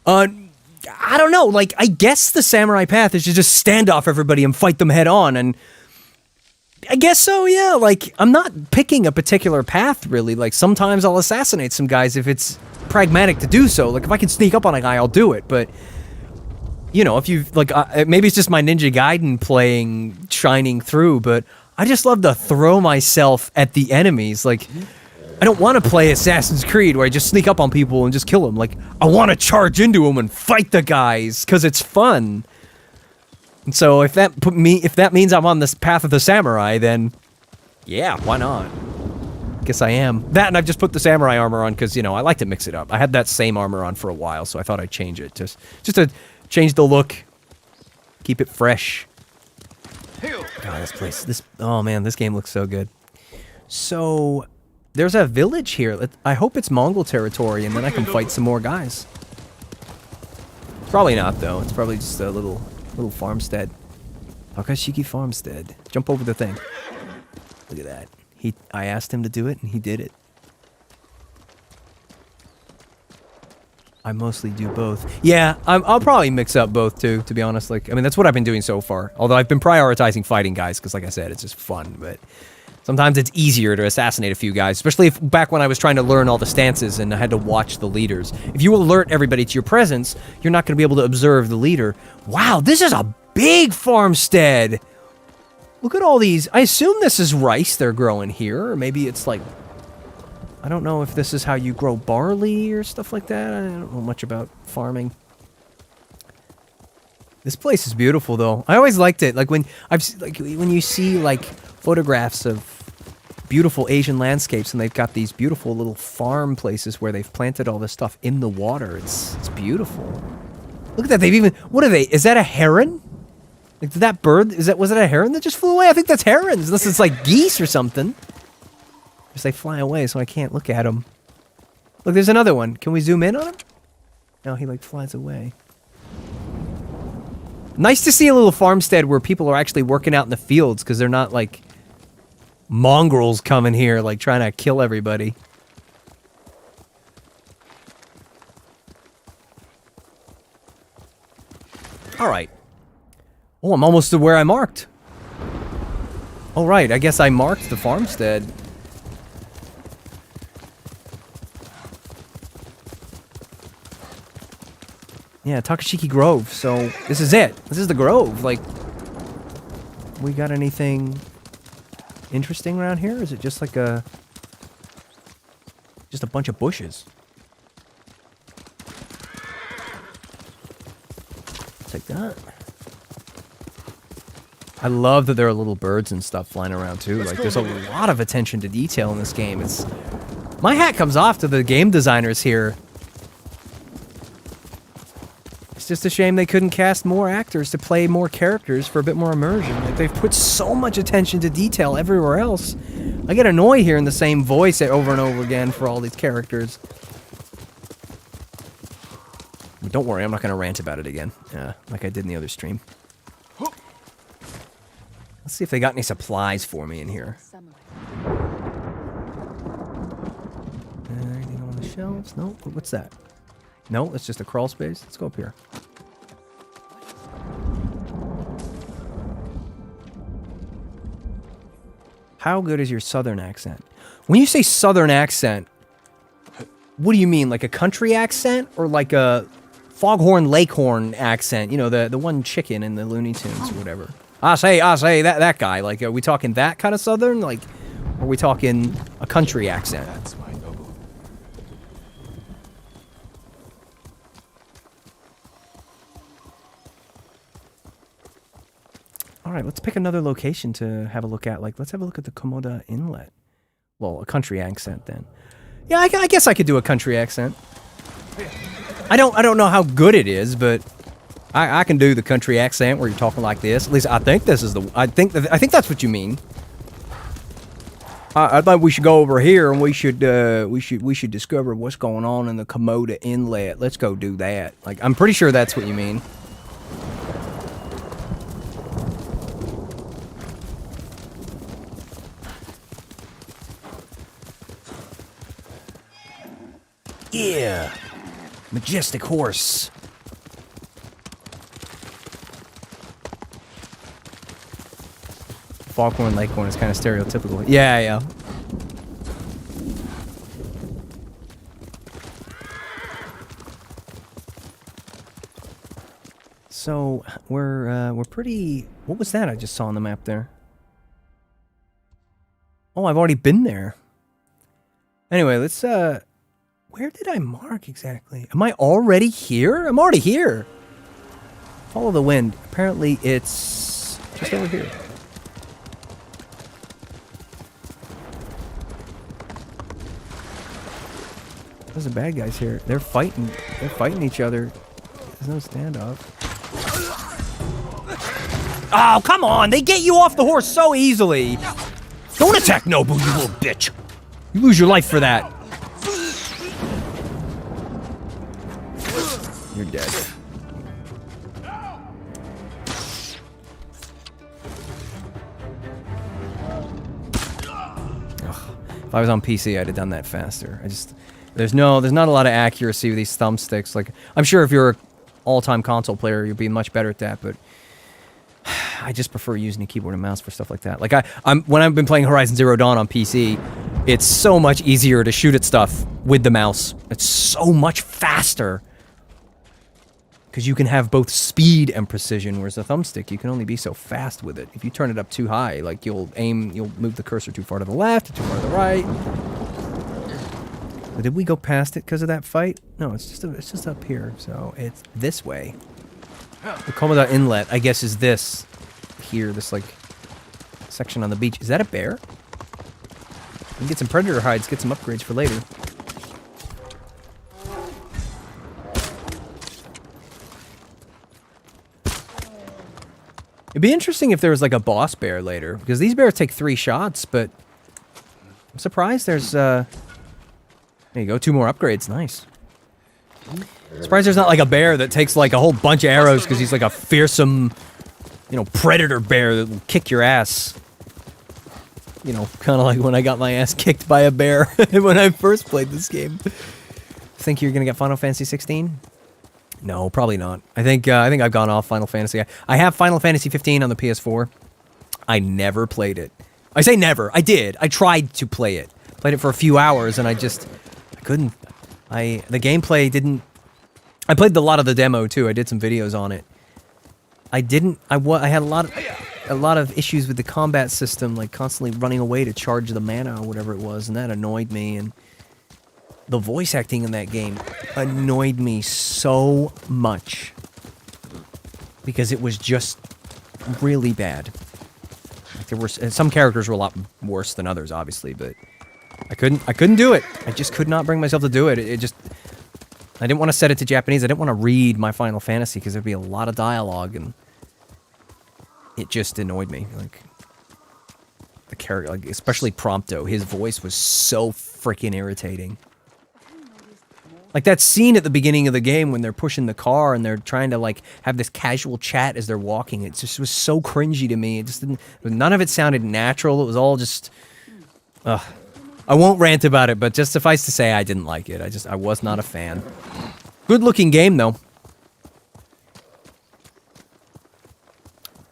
[SPEAKER 1] I don't know. Like, I guess the samurai path is to just stand off everybody and fight them head on, and... I guess so, yeah. Like, I'm not picking a particular path, really. Like, sometimes I'll assassinate some guys if it's pragmatic to do so. Like, if I can sneak up on a guy, I'll do it. But, if you like, maybe it's just my Ninja Gaiden playing, shining through, but I just love to throw myself at the enemies. Like, I don't want to play Assassin's Creed where I just sneak up on people and just kill them. Like, I want to charge into them and fight the guys, because it's fun. And so if that means I'm on this path of the samurai, then yeah, why not? Guess I am. That, and I've just put the samurai armor on because, I like to mix it up. I had that same armor on for a while, so I thought I'd change it. Just to change the look. Keep it fresh. God, oh man, this game looks so good. So, there's a village here. I hope it's Mongol territory, and then I can fight some more guys. Probably not, though. It's probably just a little farmstead. Takashiki farmstead. Jump over the thing. Look at that. I asked him to do it, and he did it. I mostly do both. Yeah, I'll probably mix up both, too, to be honest. Like, I mean, that's what I've been doing so far. Although I've been prioritizing fighting guys, because like I said, it's just fun, but... Sometimes it's easier to assassinate a few guys, especially back when I was trying to learn all the stances and I had to watch the leaders. If you alert everybody to your presence, you're not going to be able to observe the leader. Wow, this is a big farmstead. Look at all these. I assume this is rice they're growing here, or maybe it's like... I don't know if this is how you grow barley or stuff like that. I don't know much about farming. This place is beautiful, though. I always liked it. Like when you see like photographs of beautiful Asian landscapes, and they've got these beautiful little farm places where they've planted all this stuff in the water. It's beautiful. Look at that. They've even... What are they? Is that a heron? Like, did that bird... Was it a heron that just flew away? I think that's herons, unless it's like geese or something. Because they fly away, so I can't look at them. Look, there's another one. Can we zoom in on him? No, he like flies away. Nice to see a little farmstead where people are actually working out in the fields because they're not like mongrels coming here like trying to kill everybody. All right. Oh, I'm almost to where I marked. Oh, right. I guess I marked the farmstead. Yeah, Takashiki Grove. So this is it. This is the grove. Like, we got anything interesting around here? Or is it just like just a bunch of bushes? Take that. I love that there are little birds and stuff flying around too. Like, there's a lot of attention to detail in this game. It's my hat comes off to the game designers here. It's just a shame they couldn't cast more actors to play more characters for a bit more immersion. Like, they've put so much attention to detail everywhere else. I get annoyed hearing the same voice over and over again for all these characters. But don't worry, I'm not going to rant about it again, like I did in the other stream. Let's see if they got any supplies for me in here. Anything on the shelves? No. What's that? No, it's just a crawl space. Let's go up here. How good is your southern accent? When you say southern accent, what do you mean? Like a country accent or like a Foghorn Leghorn accent? You know, the one chicken in the Looney Tunes or whatever. I say, that guy. Like, are we talking that kind of southern? Like, or are we talking a country accent?
[SPEAKER 2] That's my noble.
[SPEAKER 1] All right, let's pick another location to have a look at. Like, let's have a look at the Komoda Inlet. Well, a country accent then. Yeah, I guess I could do a country accent. I don't know how good it is, but I can do the country accent where you're talking like this. At least I think this is I think that's what you mean. I think we should go over here and we should discover what's going on in the Komoda Inlet. Let's go do that. Like, I'm pretty sure that's what you mean. Yeah. Majestic horse. Foghorn Leghorn is kind of stereotypical. Yeah, yeah. So we're pretty. What was that I just saw on the map there? Oh, I've already been there. Anyway, let's where did I mark exactly? Am I already here? I'm already here. Follow the wind. Apparently it's just over here. There's the bad guys here. They're fighting each other. There's no standoff. Oh, come on! They get you off the horse so easily! Don't attack Nobu, you little bitch! You lose your life for that. You're dead. Ugh. If I was on PC, I'd have done that faster. There's not a lot of accuracy with these thumbsticks. Like, I'm sure if you're an all-time console player, you'll be much better at that, but I just prefer using a keyboard and mouse for stuff like that. Like, when I've been playing Horizon Zero Dawn on PC, it's so much easier to shoot at stuff with the mouse. It's so much faster. Because you can have both speed and precision, whereas a thumbstick, you can only be so fast with it. If you turn it up too high, like, you'll move the cursor too far to the left, or too far to the right. But did we go past it because of that fight? No, it's just up here, so it's this way. The Komoda Inlet, I guess, is this here, this like section on the beach. Is that a bear? We can get some predator hides, get some upgrades for later. It'd be interesting if there was like a boss bear later, because these bears take 3 shots, but I'm surprised there's there you go, 2 more upgrades, nice. Surprised there's not like a bear that takes like a whole bunch of arrows because he's like a fearsome, predator bear that will kick your ass. Kind of like when I got my ass kicked by a bear when I first played this game. Think you're gonna get Final Fantasy 16? No, probably not. I think I've gone off Final Fantasy. I have Final Fantasy 15 on the PS4. I never played it. I say never. I did. I tried to play it. Played it for a few hours, and I couldn't. The gameplay didn't. I played a lot of the demo too. I did some videos on it. I had a lot of issues with the combat system, like constantly running away to charge the mana or whatever it was, and that annoyed me. And the voice acting in that game annoyed me so much because it was just really bad. Like there were some characters were a lot worse than others, obviously, but I couldn't do it. I just could not bring myself to do it. I didn't want to set it to Japanese. I didn't want to read my Final Fantasy because there'd be a lot of dialogue, and it just annoyed me. Like the character, like especially Prompto, his voice was so freaking irritating. Like that scene at the beginning of the game when they're pushing the car and they're trying to like have this casual chat as they're walking. It just was so cringy to me. It just didn't. None of it sounded natural. It was all just. I won't rant about it, but just suffice to say, I didn't like it. I was not a fan. Good looking game though.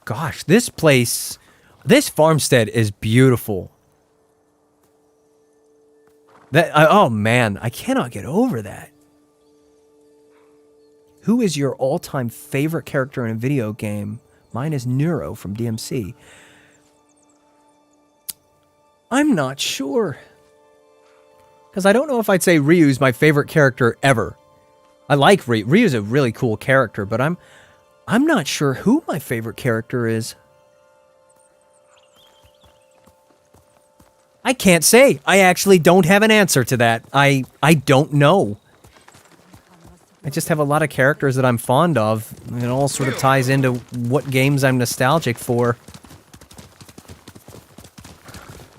[SPEAKER 1] Gosh, this farmstead is beautiful. Oh man, I cannot get over that. Who is your all-time favorite character in a video game? Mine is Neuro from DMC. I'm not sure. Because I don't know if I'd say Ryu's my favorite character ever. I like Ryu. Ryu's a really cool character, but I'm not sure who my favorite character is. I can't say. I actually don't have an answer to that. I don't know. I just have a lot of characters that I'm fond of. It all sort of ties into what games I'm nostalgic for.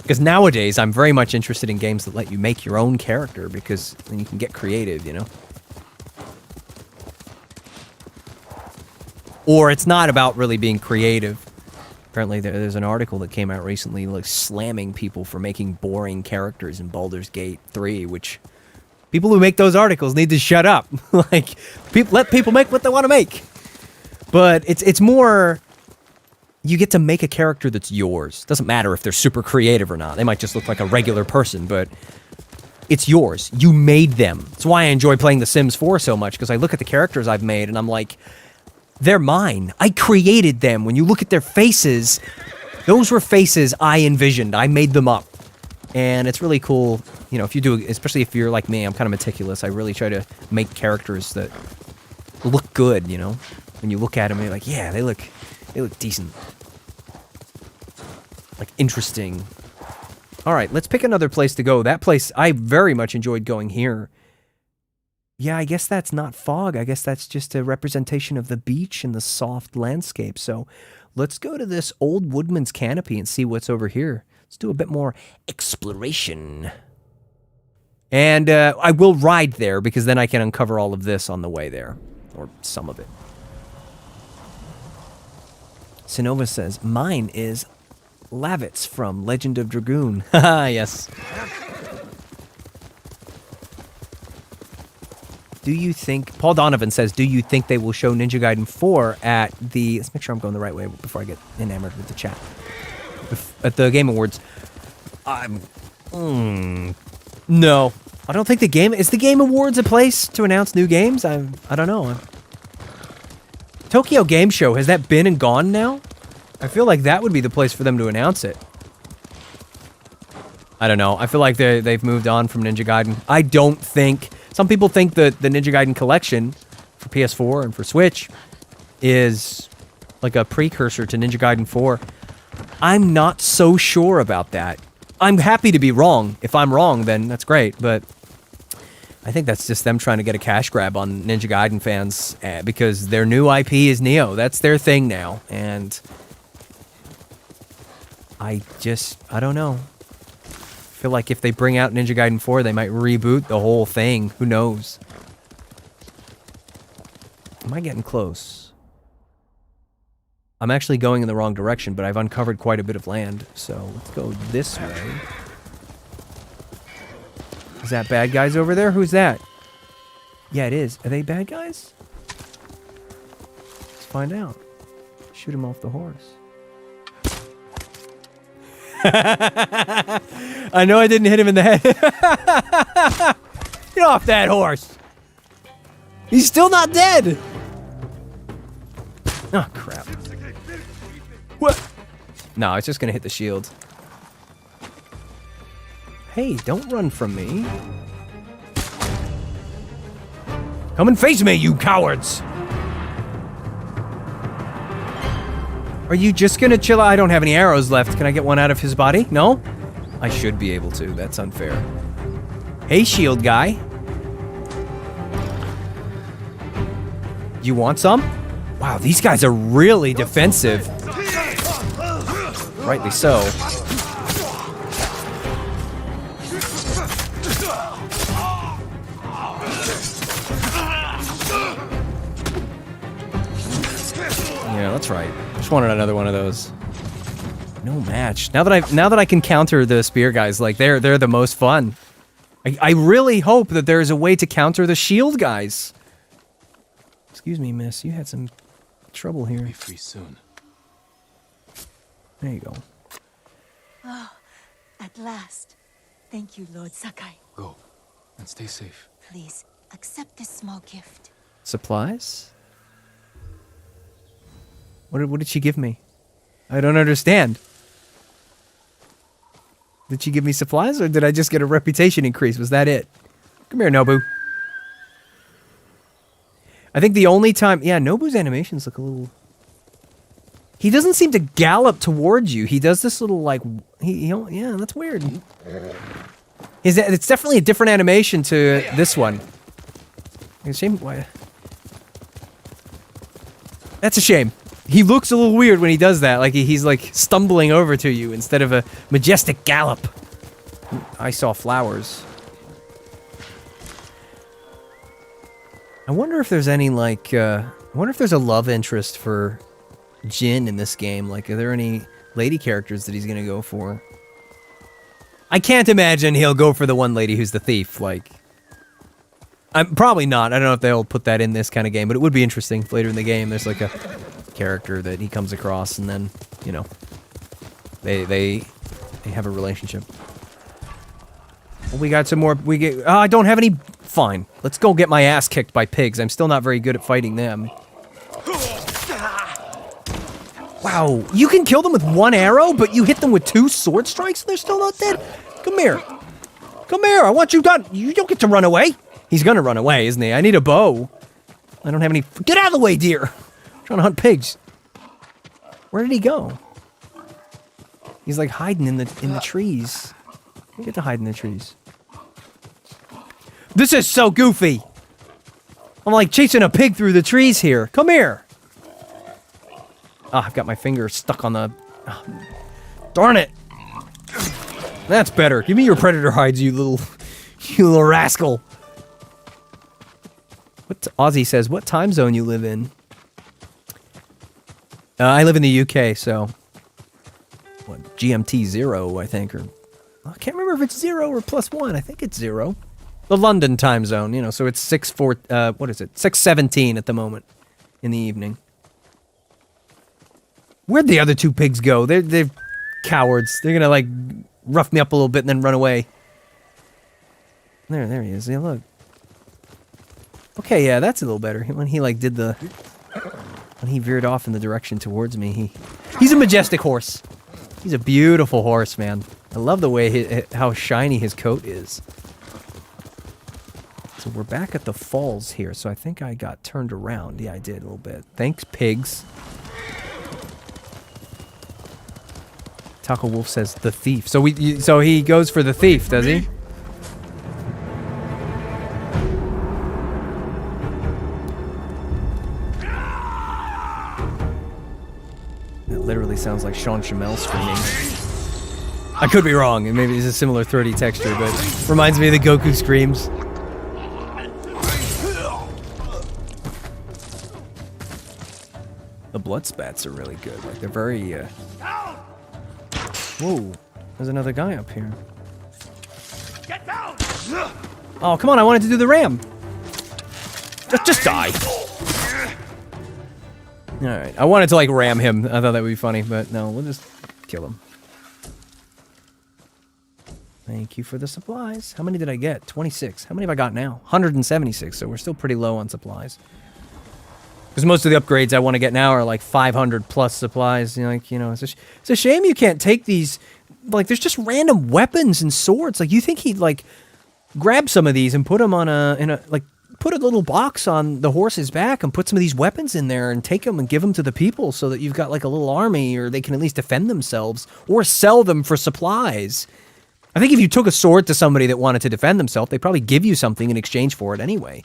[SPEAKER 1] Because nowadays, I'm very much interested in games that let you make your own character, because then you can get creative, Or it's not about really being creative. Apparently, there's an article that came out recently, like slamming people for making boring characters in Baldur's Gate 3, which people who make those articles need to shut up. Like, let people make what they want to make. But it's more, you get to make a character that's yours. Doesn't matter if they're super creative or not. They might just look like a regular person, but it's yours. You made them. That's why I enjoy playing The Sims 4 so much, because I look at the characters I've made and I'm like, they're mine. I created them. When you look at their faces, those were faces I envisioned. I made them up. And it's really cool, if you do, especially if you're like me, I'm kind of meticulous. I really try to make characters that look good, When you look at them, you're like, yeah, they look decent. Like, interesting. All right, let's pick another place to go. That place, I very much enjoyed going here. Yeah, I guess that's not fog. I guess that's just a representation of the beach and the soft landscape. So let's go to this old woodman's canopy and see what's over here. Let's do a bit more exploration. And I will ride there, because then I can uncover all of this on the way there. Or some of it. Sinova says, mine is Lavitz from Legend of Dragoon. Haha, yes. Do you think, Paul Donovan says, do you think they will show Ninja Gaiden 4 at the, let's make sure I'm going the right way before I get enamored with the chat. At the Game Awards. No. I don't think is the Game Awards a place to announce new games? I don't know. Tokyo Game Show, has that been and gone now? I feel like that would be the place for them to announce it. I don't know. I feel like they've moved on from Ninja Gaiden. I don't think... Some people think that the Ninja Gaiden collection for PS4 and for Switch is like a precursor to Ninja Gaiden 4. I'm not so sure about that. I'm happy to be wrong. If I'm wrong, then that's great, but I think that's just them trying to get a cash grab on Ninja Gaiden fans, because their new IP is Neo. That's their thing now, and I don't know. I feel like if they bring out Ninja Gaiden 4, they might reboot the whole thing. Who knows? Am I getting close? I'm actually going in the wrong direction, but I've uncovered quite a bit of land, so let's go this way. Is that bad guys over there? Who's that? Yeah, it is. Are they bad guys? Let's find out. Shoot him off the horse. I know I didn't hit him in the head. Get off that horse. He's still not dead. Oh, crap. What? No, it's just going to hit the shield. Hey, don't run from me. Come and face me, you cowards! Are you just gonna chill? I don't have any arrows left. Can I get one out of his body? No? I should be able to. That's unfair. Hey, shield guy. You want some? Wow, these guys are really defensive. Rightly so. Yeah, that's right. Just wanted another one of those. No match. Now that I can counter the spear guys, like they're the most fun. I really hope that there's a way to counter the shield guys. Excuse me, miss. You had some trouble here.
[SPEAKER 2] Be free soon.
[SPEAKER 1] There you go.
[SPEAKER 7] Oh, at last. Thank you, Lord Sakai.
[SPEAKER 2] Go and stay safe.
[SPEAKER 7] Please, accept this small gift.
[SPEAKER 1] Supplies? What did she give me? I don't understand. Did she give me supplies, or did I just get a reputation increase? Was that it? Come here, Nobu. I think the only time... Yeah, Nobu's animations look a little... He doesn't seem to gallop towards you. He does this little, like... Yeah, that's weird. It's definitely a different animation to this one. It's a shame... Why? That's a shame. He looks a little weird when he does that. Like he's like stumbling over to you instead of a majestic gallop. I saw flowers. I wonder if there's any like, I wonder if there's a love interest for Jin in this game. Like, are there any lady characters that he's gonna go for? I can't imagine he'll go for the one lady who's the thief. Like, I'm probably not. I don't know if they'll put that in this kind of game, but it would be interesting if later in the game there's like a character that he comes across and then, you know, they have a relationship. Well, we got some more. I don't have any. Fine. Let's go get my ass kicked by pigs. I'm still not very good at fighting them. Wow, you can kill them with one arrow, but you hit them with 2 sword strikes and they're still not dead? Come here. Come here. I want you done. You don't get to run away. He's gonna run away, isn't he? I need a bow. I don't have any. Get out of the way, deer. I'm trying to hunt pigs. Where did he go? He's like hiding in the trees. Get to hide in the trees. This is so goofy. I'm like chasing a pig through the trees here. Come here. Ah, I've got my finger stuck on the... Oh, darn it. That's better. Give me your predator hides, you little rascal. What Ozzy says, what time zone you live in? I live in the UK, so... What, GMT 0, I think, or... I can't remember if it's 0 or +1. I think it's 0. The London time zone, you know, so it's 6:17 at the moment in the evening. Where'd the other 2 pigs go? They're cowards. They're gonna, like, rough me up a little bit and then run away. There he is. Yeah, look. Okay, yeah, that's a little better. When he, like, did the... When he veered off in the direction towards me, he's a majestic horse. He's a beautiful horse, man. I love the way how shiny his coat is. So we're back at the falls here, so I think I got turned around. Yeah, I did a little bit. Thanks, pigs. Taco Wolf says the thief. So he goes for the thief, does he? That literally sounds like Sean Chamel screaming. I could be wrong, and maybe it's a similar 3D texture, but reminds me of the Goku screams. The blood spats are really good. Like, they're very, Whoa. There's another guy up here.
[SPEAKER 11] Get down!
[SPEAKER 1] Oh, come on, I wanted to do the ram. Just die. Alright, I wanted to, like, ram him. I thought that would be funny, but no, we'll just kill him. Thank you for the supplies. How many did I get? 26. How many have I got now? 176, so we're still pretty low on supplies. Because most of the upgrades I want to get now are like 500 plus supplies. It's a shame you can't take these. Like, there's just random weapons and swords. Like, you think he'd like grab some of these and put them on put a little box on the horse's back and put some of these weapons in there and take them and give them to the people so that you've got like a little army, or they can at least defend themselves or sell them for supplies. I think if you took a sword to somebody that wanted to defend themselves, they'd probably give you something in exchange for it anyway.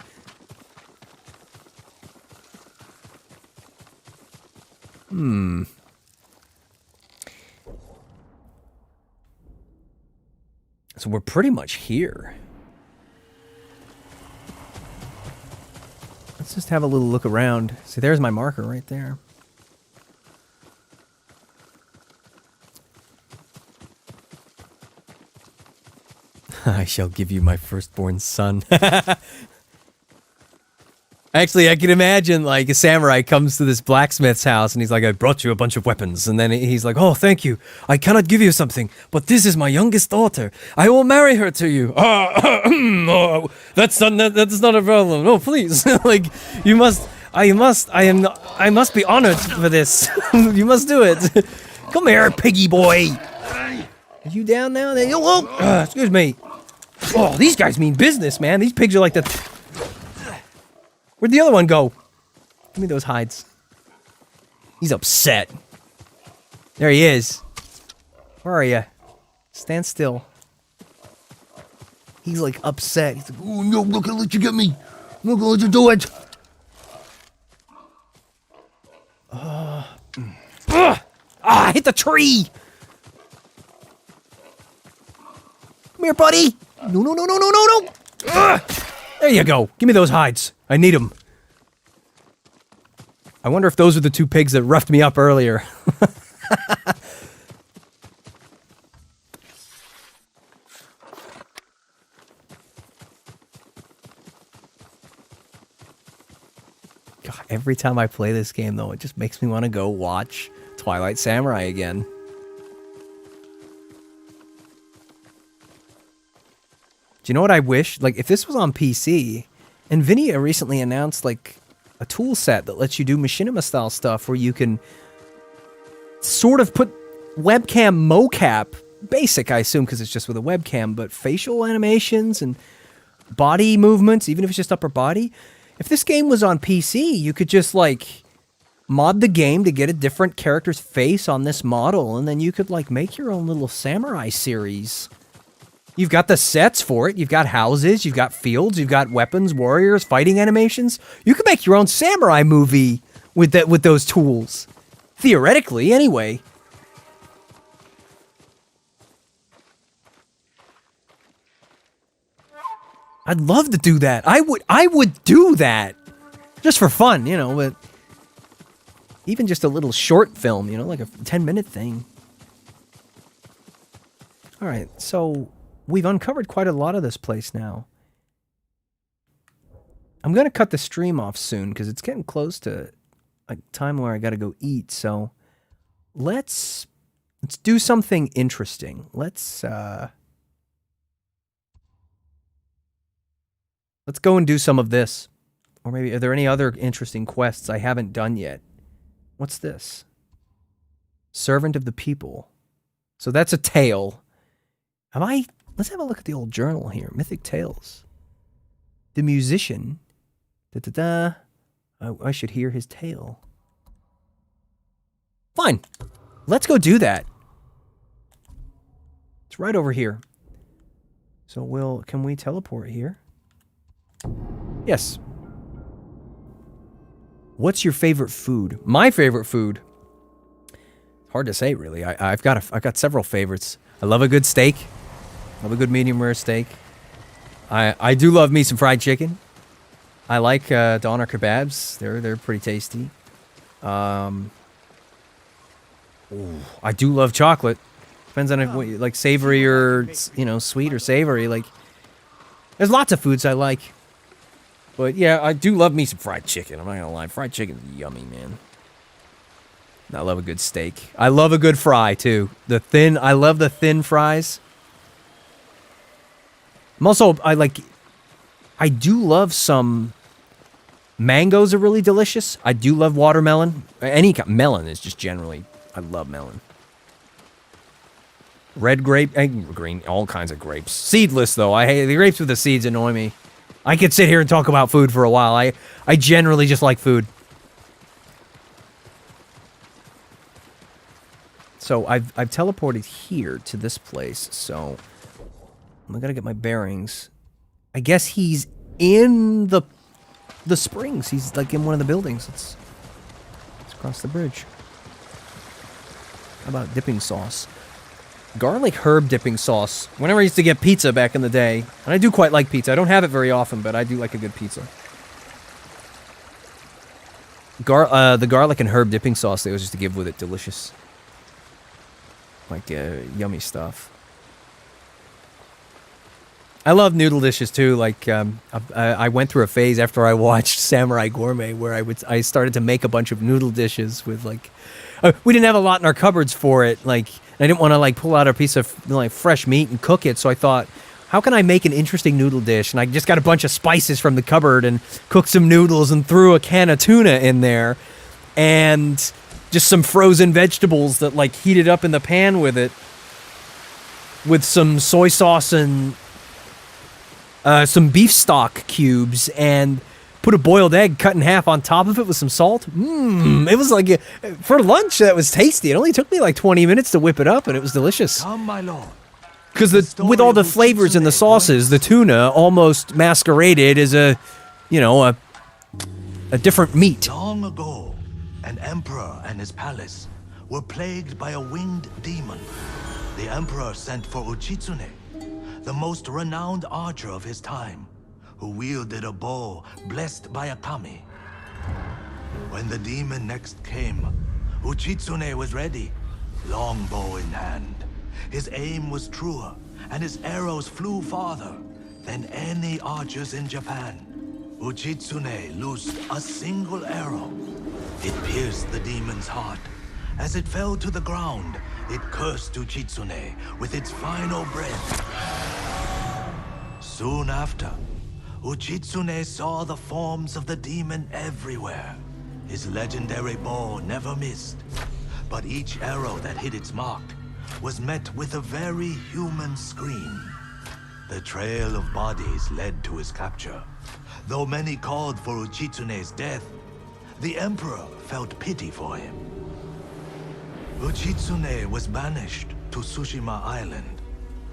[SPEAKER 1] So we're pretty much here. Let's just have a little look around. See, there's my marker right there. I shall give you my firstborn son. Actually, I can imagine, like, a samurai comes to this blacksmith's house, and he's like, I brought you a bunch of weapons. And then he's like, oh, thank you. I cannot give you something, but this is my youngest daughter. I will marry her to you. Oh, that's not a problem. No, please. Like, I must be honored for this. You must do it. Come here, piggy boy. Are you down now? Excuse me. Oh, these guys mean business, man. These pigs are like the... Where'd the other one go? Give me those hides. He's upset. There he is. Where are you? Stand still. He's like upset. He's like, oh no, I'm not gonna let you get me. I'm not gonna let you do it. I hit the tree. Come here, buddy. No. There you go. Give me those hides. I need them. I wonder if those are the two pigs that roughed me up earlier. God, every time I play this game, though, it just makes me want to go watch Twilight Samurai again. Do you know what I wish? Like, if this was on PC, NVIDIA recently announced, like, a tool set that lets you do machinima-style stuff where you can sort of put webcam mocap, basic, I assume, because it's just with a webcam, but facial animations and body movements, even if it's just upper body. If this game was on PC, you could just, like, mod the game to get a different character's face on this model, and then you could, like, make your own little samurai series. You've got the sets for it. You've got houses. You've got fields. You've got weapons, warriors, fighting animations. You could make your own samurai movie with those tools. Theoretically, anyway. I'd love to do that. I would do that. Just for fun, you know, but even just a little short film, you know, like a 10-minute thing. All right, so we've uncovered quite a lot of this place now. I'm going to cut the stream off soon because it's getting close to a time where I got to go eat. So let's do something interesting. Let's go and do some of this. Or maybe, are there any other interesting quests I haven't done yet? What's this? Servant of the people. So that's a tale. Let's have a look at the old journal here. Mythic Tales. The musician. I should hear his tale. Fine. Let's go do that. It's right over here. So can we teleport here? Yes. What's your favorite food? My favorite food? Hard to say, really. I've got several favorites. I love a good steak. Love a good medium rare steak. I do love me some fried chicken. I like doner kebabs. They're pretty tasty. Ooh, I do love chocolate. Depends on if like savory or sweet or savory. Like, there's lots of foods I like. But yeah, I do love me some fried chicken. I'm not gonna lie, fried chicken's yummy, man. I love a good steak. I love a good fry too. I love the thin fries. I'm also, I do love some mangoes are really delicious. I do love watermelon. Melon is just generally, I love melon. Red grape, green, all kinds of grapes. Seedless though, I hate the grapes with the seeds annoy me. I could sit here and talk about food for a while. I generally just like food. So I've teleported here to this place, so I'm gonna get my bearings. I guess he's in the springs. He's like in one of the buildings. Let's cross the bridge. How about dipping sauce? Garlic herb dipping sauce. Whenever I used to get pizza back in the day, and I do quite like pizza. I don't have it very often, but I do like a good pizza. The garlic and herb dipping sauce they always used to give with it, delicious. Like yummy stuff. I love noodle dishes too. Like I went through a phase after I watched Samurai Gourmet where I started to make a bunch of noodle dishes with like we didn't have a lot in our cupboards for it. Like I didn't want to like pull out a piece of like fresh meat and cook it, so I thought, how can I make an interesting noodle dish? And I just got a bunch of spices from the cupboard and cooked some noodles and threw a can of tuna in there, and just some frozen vegetables that like heated up in the pan with it, with some soy sauce and some beef stock cubes, and put a boiled egg cut in half on top of it with some salt. It was like, for lunch, that was tasty. It only took me like 20 minutes to whip it up, and it was delicious.
[SPEAKER 5] Come, my lord.
[SPEAKER 1] Because with all the flavors in the sauces, the tuna almost masqueraded as a different meat.
[SPEAKER 5] Long ago, an emperor and his palace were plagued by a winged demon. The emperor sent for Uchitsune, the most renowned archer of his time, who wielded a bow blessed by a kami. When the demon next came, Uchitsune was ready, longbow in hand. His aim was truer, and his arrows flew farther than any archers in Japan. Uchitsune loosed a single arrow. It pierced the demon's heart. As it fell to the ground, it cursed Uchitsune with its final breath. Soon after, Uchitsune saw the forms of the demon everywhere. His legendary bow never missed, but each arrow that hit its mark was met with a very human scream. The trail of bodies led to his capture. Though many called for Uchitsune's death, the emperor felt pity for him. Uchitsune was banished to Tsushima Island.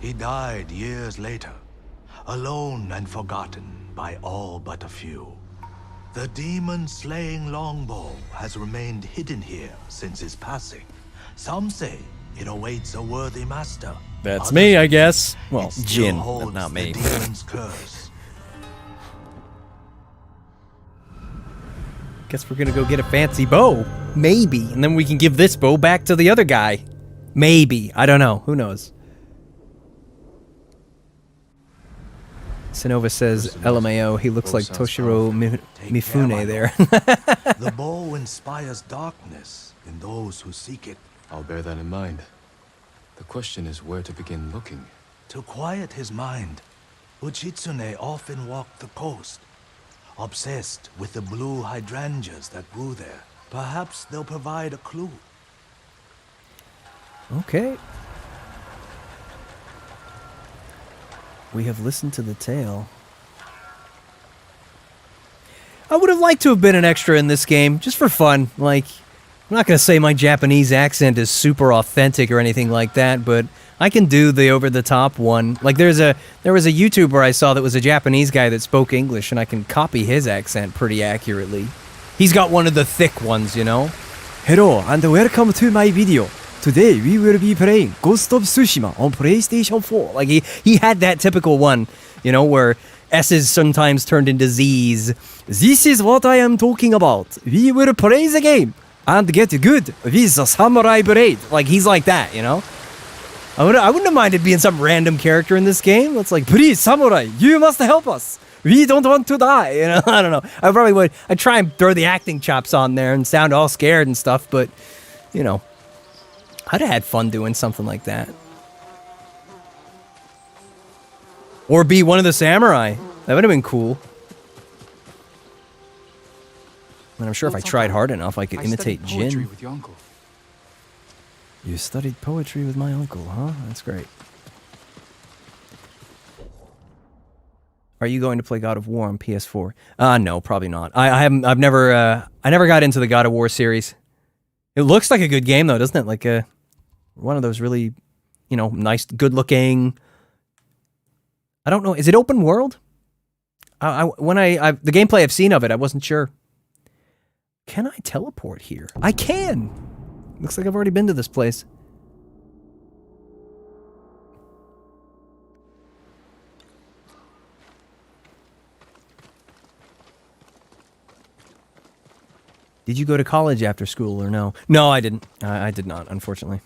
[SPEAKER 5] He died years later, alone and forgotten by all but a few. The demon-slaying longbow has remained hidden here since his passing. Some say it awaits a worthy master.
[SPEAKER 1] That's me, I guess. Well, Jin, but not me.
[SPEAKER 5] The demon's curse.
[SPEAKER 1] Guess we're gonna go get a fancy bow. Maybe. And then we can give this bow back to the other guy. Maybe. I don't know. Who knows? Sinova says, LMAO, he looks like Toshiro Mifune there.
[SPEAKER 5] The bow inspires darkness in those who seek it.
[SPEAKER 3] I'll bear that in mind. The question is where to begin looking.
[SPEAKER 5] To quiet his mind, Uchitsune often walked the coast, obsessed with the blue hydrangeas that grew there. Perhaps they'll provide a clue.
[SPEAKER 1] Okay. We have listened to the tale. I would have liked to have been an extra in this game, just for fun. Like, I'm not going to say my Japanese accent is super authentic or anything like that, but I can do the over-the-top one. Like, there was a YouTuber I saw that was a Japanese guy that spoke English, and I can copy his accent pretty accurately. He's got one of the thick ones, you know? Hello, and welcome to my video. Today, we will be playing Ghost of Tsushima on PlayStation 4. Like, he had that typical one, you know, where S's sometimes turned into Z's. This is what I am talking about. We will play the game. and get good with a samurai braid. Like, he's like that, you know? I wouldn't have minded being some random character in this game. It's like, please, samurai, you must help us. We don't want to die, you know? I don't know. I probably would. I'd try and throw the acting chops on there and sound all scared and stuff, but, you know, I'd have had fun doing something like that. Or be one of the samurai. That would have been cool. And I'm sure if I tried hard enough, I could imitate Jin.
[SPEAKER 2] With your uncle.
[SPEAKER 1] You studied poetry with my uncle, huh? That's great. Are you going to play God of War on PS4? No, probably not. I never got into the God of War series. It looks like a good game though, doesn't it? Like one of those really, you know, nice, good-looking. I don't know. Is it open world? The gameplay I've seen of it, I wasn't sure. Can I teleport here? I can. Looks like I've already been to this place. Did you go to college after school or no? No, I didn't. I did not, unfortunately.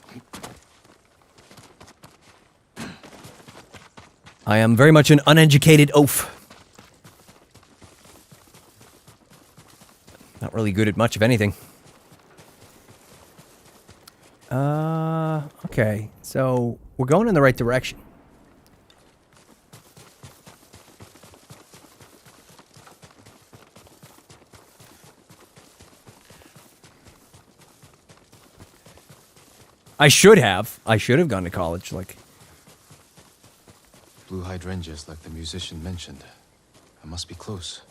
[SPEAKER 1] I am very much an uneducated oaf. Not really good at much of anything. Okay. So, we're going in the right direction. I should have gone to college, like...
[SPEAKER 2] Blue hydrangeas like the musician mentioned. I must be close.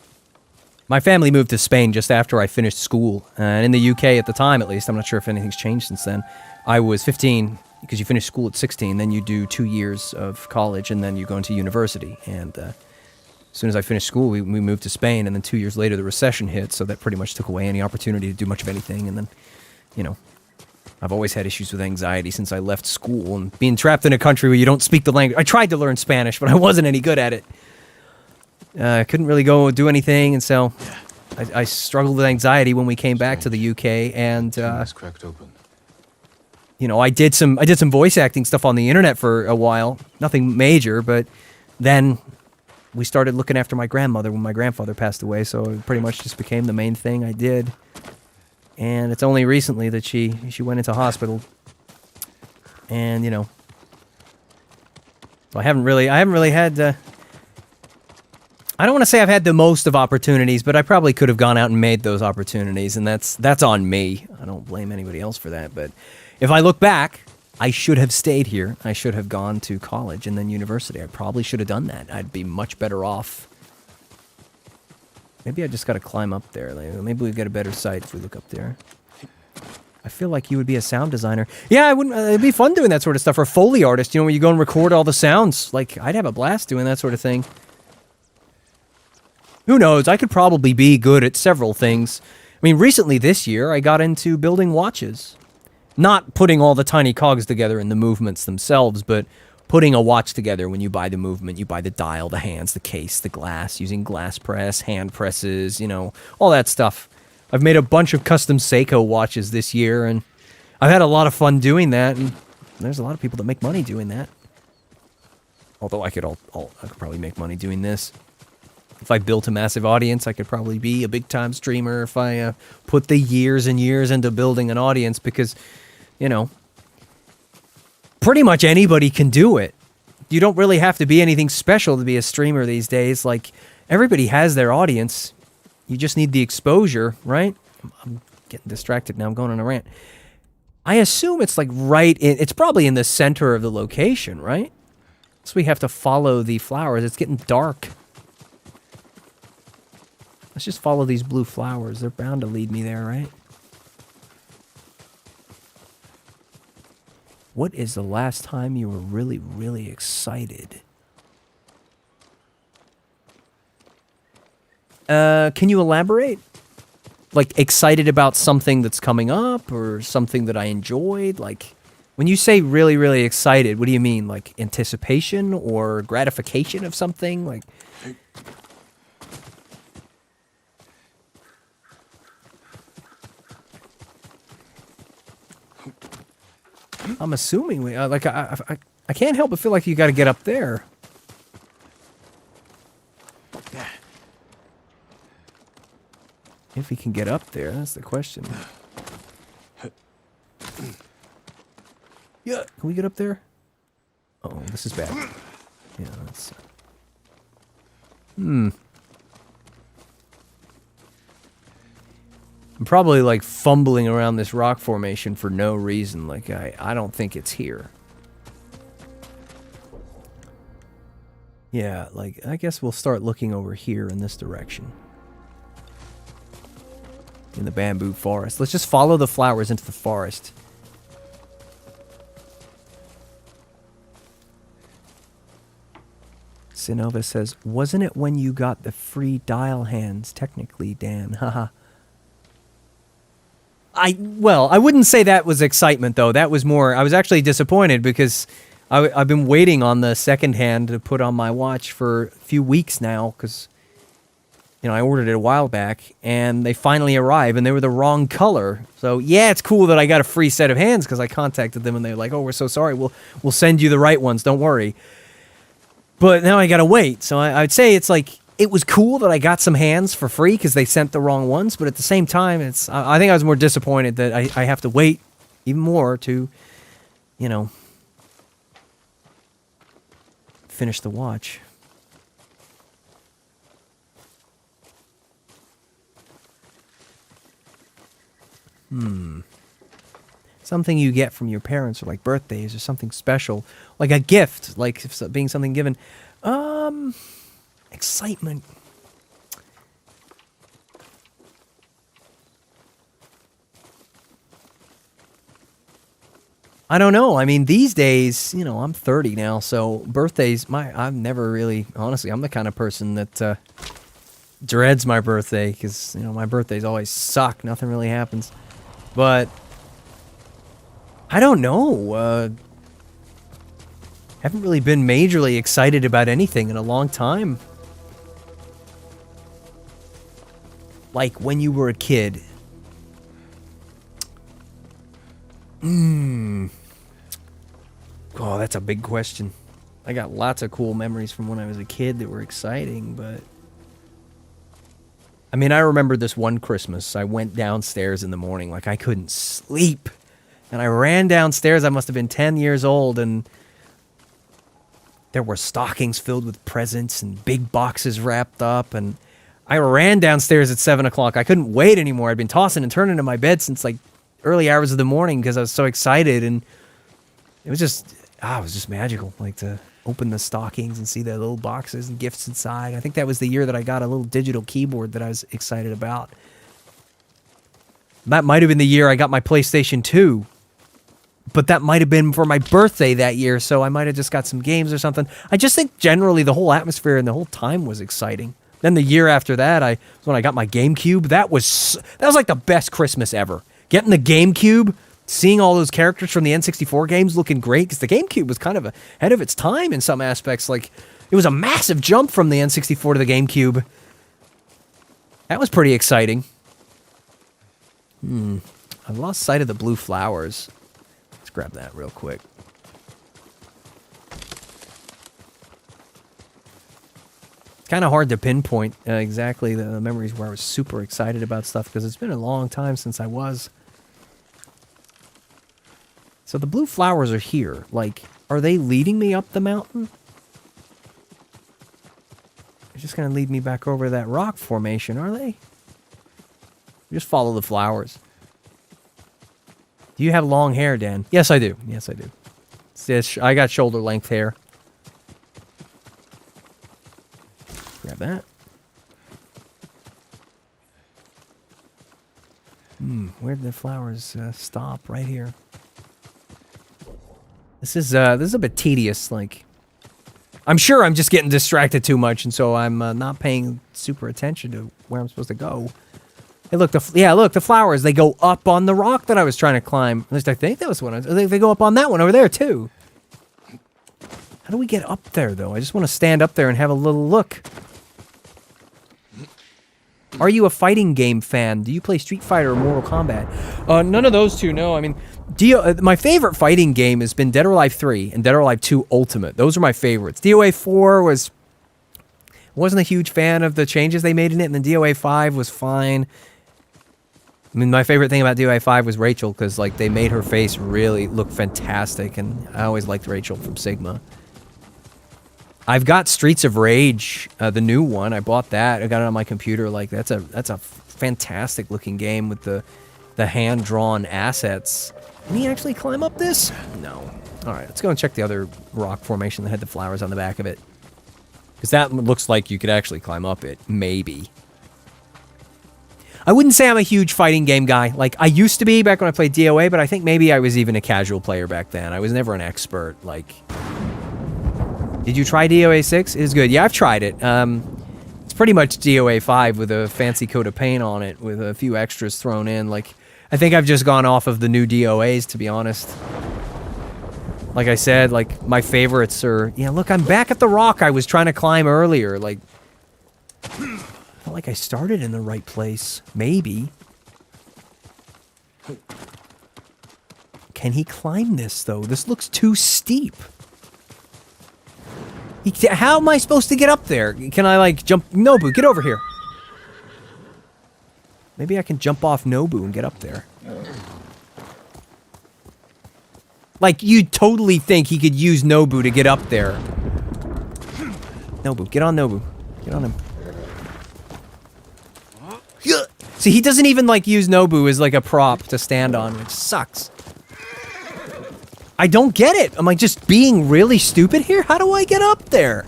[SPEAKER 1] My family moved to Spain just after I finished school. And in the UK at the time, at least, I'm not sure if anything's changed since then. I was 15, because you finish school at 16, then you do 2 years of college, and then you go into university. And as soon as I finished school, we moved to Spain, and then 2 years later, the recession hit, so that pretty much took away any opportunity to do much of anything. And then, you know, I've always had issues with anxiety since I left school, and being trapped in a country where you don't speak the language. I tried to learn Spanish, but I wasn't any good at it. I couldn't really go do anything, and so I struggled with anxiety when we came back to the UK, and
[SPEAKER 2] cracked open.
[SPEAKER 1] You know, I did some voice acting stuff on the internet for a while. Nothing major, but then we started looking after my grandmother when my grandfather passed away, so it pretty much just became the main thing I did. And it's only recently that she went into hospital. And, you know, I haven't really had I don't want to say I've had the most of opportunities, but I probably could have gone out and made those opportunities, and that's on me. I don't blame anybody else for that, but if I look back, I should have stayed here. I should have gone to college and then university. I probably should have done that. I'd be much better off. Maybe I just got to climb up there. Like, maybe we get a better sight if we look up there. I feel like you would be a sound designer. Yeah, I wouldn't. It'd be fun doing that sort of stuff. Or a Foley artist, you know, where you go and record all the sounds. Like, I'd have a blast doing that sort of thing. Who knows? I could probably be good at several things. I mean, recently this year, I got into building watches. Not putting all the tiny cogs together in the movements themselves, but putting a watch together when you buy the movement. You buy the dial, the hands, the case, the glass, using glass press, hand presses, you know, all that stuff. I've made a bunch of custom Seiko watches this year, and I've had a lot of fun doing that, and there's a lot of people that make money doing that. Although I could probably make money doing this. If I built a massive audience, I could probably be a big-time streamer if I put the years and years into building an audience, because, you know, pretty much anybody can do it. You don't really have to be anything special to be a streamer these days. Like, everybody has their audience. You just need the exposure, right? I'm getting distracted now. I'm going on a rant. I assume it's like it's probably in the center of the location, right? So we have to follow the flowers. It's getting dark. Let's just follow these blue flowers. They're bound to lead me there, right? What is the last time you were really, really excited? Can you elaborate? Like, excited about something that's coming up or something that I enjoyed? Like, when you say really, really excited, what do you mean? Like, anticipation or gratification of something? Like... I'm assuming we like I can't help but feel like you got to get up there. If we can get up there, that's the question. Yeah, can we get up there? Oh, this is bad. Yeah, that's. I'm probably like fumbling around this rock formation for no reason. Like I don't think it's here. Yeah, like I guess we'll start looking over here in this direction. In the bamboo forest. Let's just follow the flowers into the forest. Sinova says, wasn't it when you got the free dial hands, technically, Dan? Haha. Well, I wouldn't say that was excitement, though. That was more, I was actually disappointed because I've been waiting on the second hand to put on my watch for a few weeks now because, you know, I ordered it a while back and they finally arrived and they were the wrong color. So, yeah, it's cool that I got a free set of hands because I contacted them and they were like, oh, we're so sorry. We'll send you the right ones. Don't worry. But now I gotta wait. So I'd say it's like, it was cool that I got some hands for free because they sent the wrong ones. But at the same time, I think I was more disappointed that I have to wait even more to, you know, finish the watch. Something you get from your parents or like birthdays or something special. Like a gift, like being something given. Excitement. I don't know. I mean, these days, you know, I'm 30 now, so birthdays, I've never really, honestly, I'm the kind of person that dreads my birthday because, you know, my birthdays always suck. Nothing really happens. But I don't know. Haven't really been majorly excited about anything in a long time. Like when you were a kid. Oh, that's a big question. I got lots of cool memories from when I was a kid that were exciting, but... I mean, I remember this one Christmas. I went downstairs in the morning, like I couldn't sleep. And I ran downstairs, I must have been 10 years old, and... there were stockings filled with presents and big boxes wrapped up, and... I ran downstairs at 7 o'clock. I couldn't wait anymore. I'd been tossing and turning in my bed since, like, early hours of the morning because I was so excited, and... it was just magical, like, to open the stockings and see the little boxes and gifts inside. I think that was the year that I got a little digital keyboard that I was excited about. That might have been the year I got my PlayStation 2. But that might have been for my birthday that year, so I might have just got some games or something. I just think generally the whole atmosphere and the whole time was exciting. Then the year after that, was when I got my GameCube. That was like the best Christmas ever. Getting the GameCube... seeing all those characters from the N64 games looking great, because the GameCube was kind of ahead of its time in some aspects. Like, it was a massive jump from the N64 to the GameCube. That was pretty exciting. I've lost sight of the blue flowers. Let's grab that real quick. It's kind of hard to pinpoint exactly the memories where I was super excited about stuff, because it's been a long time since I was. So the blue flowers are here. Like, are they leading me up the mountain? They're just going to lead me back over that rock formation, are they? Just follow the flowers. Do you have long hair, Dan? Yes, I do. Yes, I do. I got shoulder length hair. Grab that. Where did the flowers stop? Right here. This is a bit tedious. Like, I'm sure I'm just getting distracted too much, and so I'm not paying super attention to where I'm supposed to go. Hey, look, the flowers, they go up on the rock that I was trying to climb. At least I think that was one. They go up on that one over there, too. How do we get up there, though? I just want to stand up there and have a little look. Are you a fighting game fan? Do you play Street Fighter or Mortal Kombat? None of those two, no. I mean, My favorite fighting game has been Dead or Alive 3 and Dead or Alive 2 Ultimate. Those are my favorites. DOA 4 wasn't a huge fan of the changes they made in it, and then DOA 5 was fine. I mean, my favorite thing about DOA 5 was Rachel, because like they made her face really look fantastic, and I always liked Rachel from Sigma. I've got Streets of Rage, the new one. I bought that. I got it on my computer. Like that's a fantastic looking game with the hand drawn assets. Can he actually climb up this? No. All right, let's go and check the other rock formation that had the flowers on the back of it, because that looks like you could actually climb up it. Maybe. I wouldn't say I'm a huge fighting game guy. Like, I used to be back when I played DOA, but I think maybe I was even a casual player back then. I was never an expert. Like, did you try DOA 6? It is good. Yeah, I've tried it. It's pretty much DOA 5 with a fancy coat of paint on it with a few extras thrown in. Like, I think I've just gone off of the new DOAs, to be honest. Like I said, like, my favorites are... Yeah, look, I'm back at the rock I was trying to climb earlier. Like... I felt like I started in the right place. Maybe. Can he climb this, though? This looks too steep. How am I supposed to get up there? Can I, like, jump... Nobu, get over here. Maybe I can jump off Nobu and get up there. Like, you'd totally think he could use Nobu to get up there. Nobu, get on Nobu. Get on him. See, he doesn't even, like, use Nobu as, like, a prop to stand on, which sucks. I don't get it. Am I just being really stupid here? How do I get up there?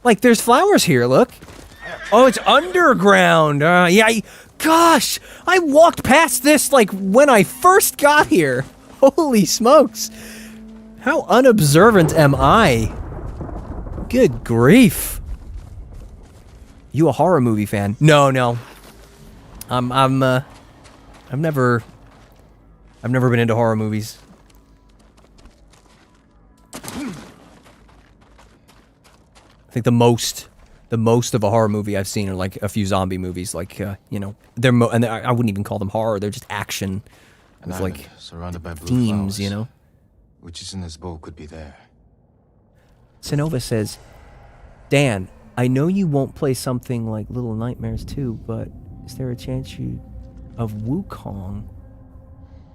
[SPEAKER 1] Like, there's flowers here, look. Oh, it's underground. Yeah, gosh, I walked past this, like, when I first got here. Holy smokes. How unobservant am I? Good grief. You a horror movie fan? No. I've never been into horror movies. I think the most of a horror movie I've seen are like a few zombie movies. Like you know, I wouldn't even call them horror. They're just action with like
[SPEAKER 3] surrounded by blue
[SPEAKER 1] themes.
[SPEAKER 3] flowers.
[SPEAKER 1] You know.
[SPEAKER 3] Which is in this bowl could be there.
[SPEAKER 1] Sinova says, Dan, I know you won't play something like Little Nightmares 2, but is there a chance of Wukong?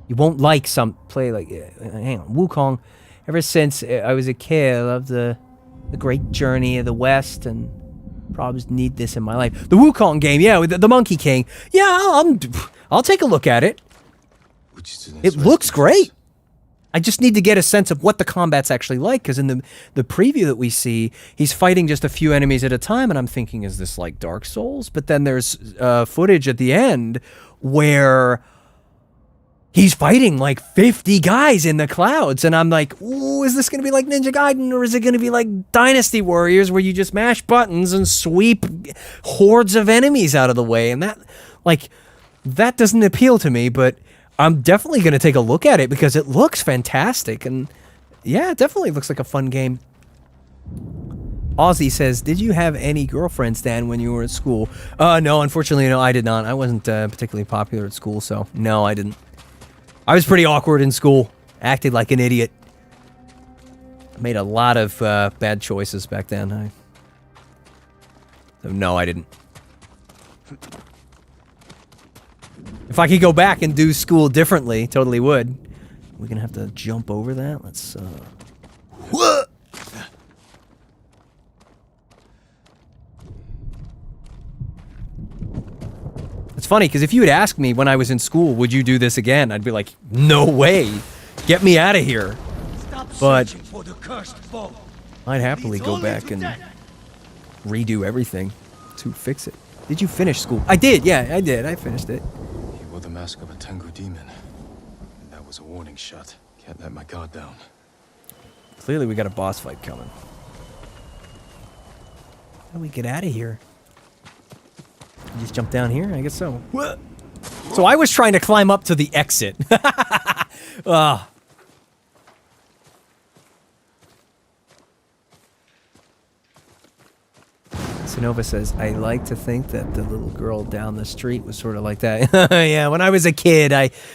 [SPEAKER 1] You won't like play like, hang on, Wukong. Ever since I was a kid, I loved the great journey of the West, and probably need this in my life. The Wukong game, yeah, with the Monkey King. Yeah, I'll take a look at it. It looks great. I just need to get a sense of what the combat's actually like, because in the preview that we see, he's fighting just a few enemies at a time, and I'm thinking, is this like Dark Souls? But then there's footage at the end where he's fighting like 50 guys in the clouds, and I'm like, ooh, is this going to be like Ninja Gaiden, or is it going to be like Dynasty Warriors, where you just mash buttons and sweep hordes of enemies out of the way? And that doesn't appeal to me, but I'm definitely going to take a look at it because it looks fantastic. And yeah, it definitely looks like a fun game. Ozzy says, did you have any girlfriends, Dan, when you were at school? No, unfortunately, no, I did not. I wasn't particularly popular at school, so no, I didn't. I was pretty awkward in school. Acted like an idiot. Made a lot of bad choices back then. So no, I didn't. If I could go back and do school differently, totally would. We're gonna have to jump over that. Let's, What? It's funny, because if you had asked me when I was in school, would you do this again? I'd be like, no way. Get me out of here. But
[SPEAKER 11] For the cursed bow.
[SPEAKER 1] I'd happily go back and redo everything to fix it. Did you finish school? I did, yeah, I did. I finished it.
[SPEAKER 3] He wore the mask of a Tengu demon. That was a warning shot. Can't let my guard down.
[SPEAKER 1] Clearly we got a boss fight coming. How do we get out of here? Just jump down here? I guess so. What? So I was trying to climb up to the exit. Sonova says, I like to think that the little girl down the street was sort of like that. Yeah, when I was a kid,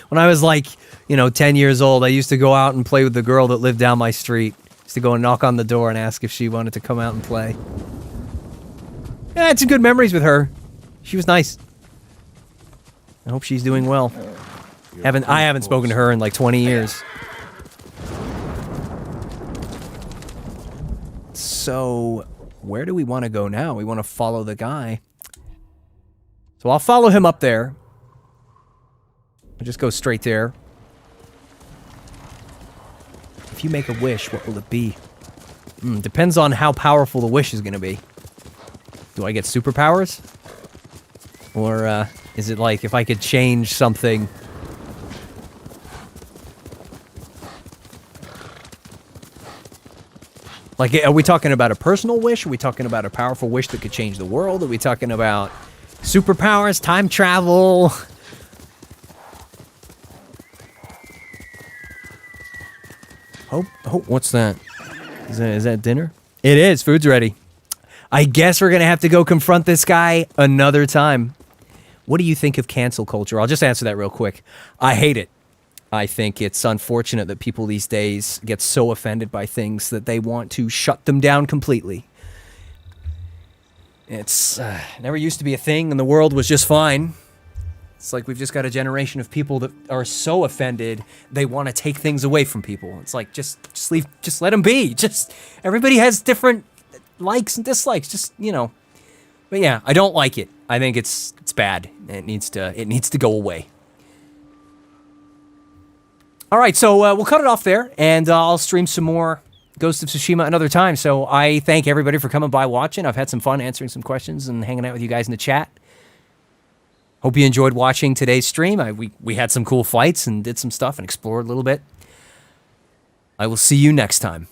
[SPEAKER 1] when I was like, 10 years old, I used to go out and play with the girl that lived down my street. Used to go and knock on the door and ask if she wanted to come out and play. Yeah, I had some good memories with her. She was nice. I hope she's doing well. I haven't spoken to her in like 20 years. So, where do we want to go now? We want to follow the guy. So I'll follow him up there. I'll just go straight there. If you make a wish, what will it be? Depends on how powerful the wish is going to be. Do I get superpowers? Or is it like if I could change something... Like, are we talking about a personal wish? Are we talking about a powerful wish that could change the world? Are we talking about superpowers, time travel? Oh, what's that? Is that dinner? It is. Food's ready. I guess we're going to have to go confront this guy another time. What do you think of cancel culture? I'll just answer that real quick. I hate it. I think it's unfortunate that people these days get so offended by things that they want to shut them down completely. It's never used to be a thing and the world was just fine. It's like we've just got a generation of people that are so offended they want to take things away from people. It's like just let them be. Everybody has different likes and dislikes. But yeah, I don't like it. I think it's bad. It needs to go away. All right, so we'll cut it off there, and I'll stream some more Ghost of Tsushima another time. So I thank everybody for coming by watching. I've had some fun answering some questions and hanging out with you guys in the chat. Hope you enjoyed watching today's stream. We had some cool fights and did some stuff and explored a little bit. I will see you next time.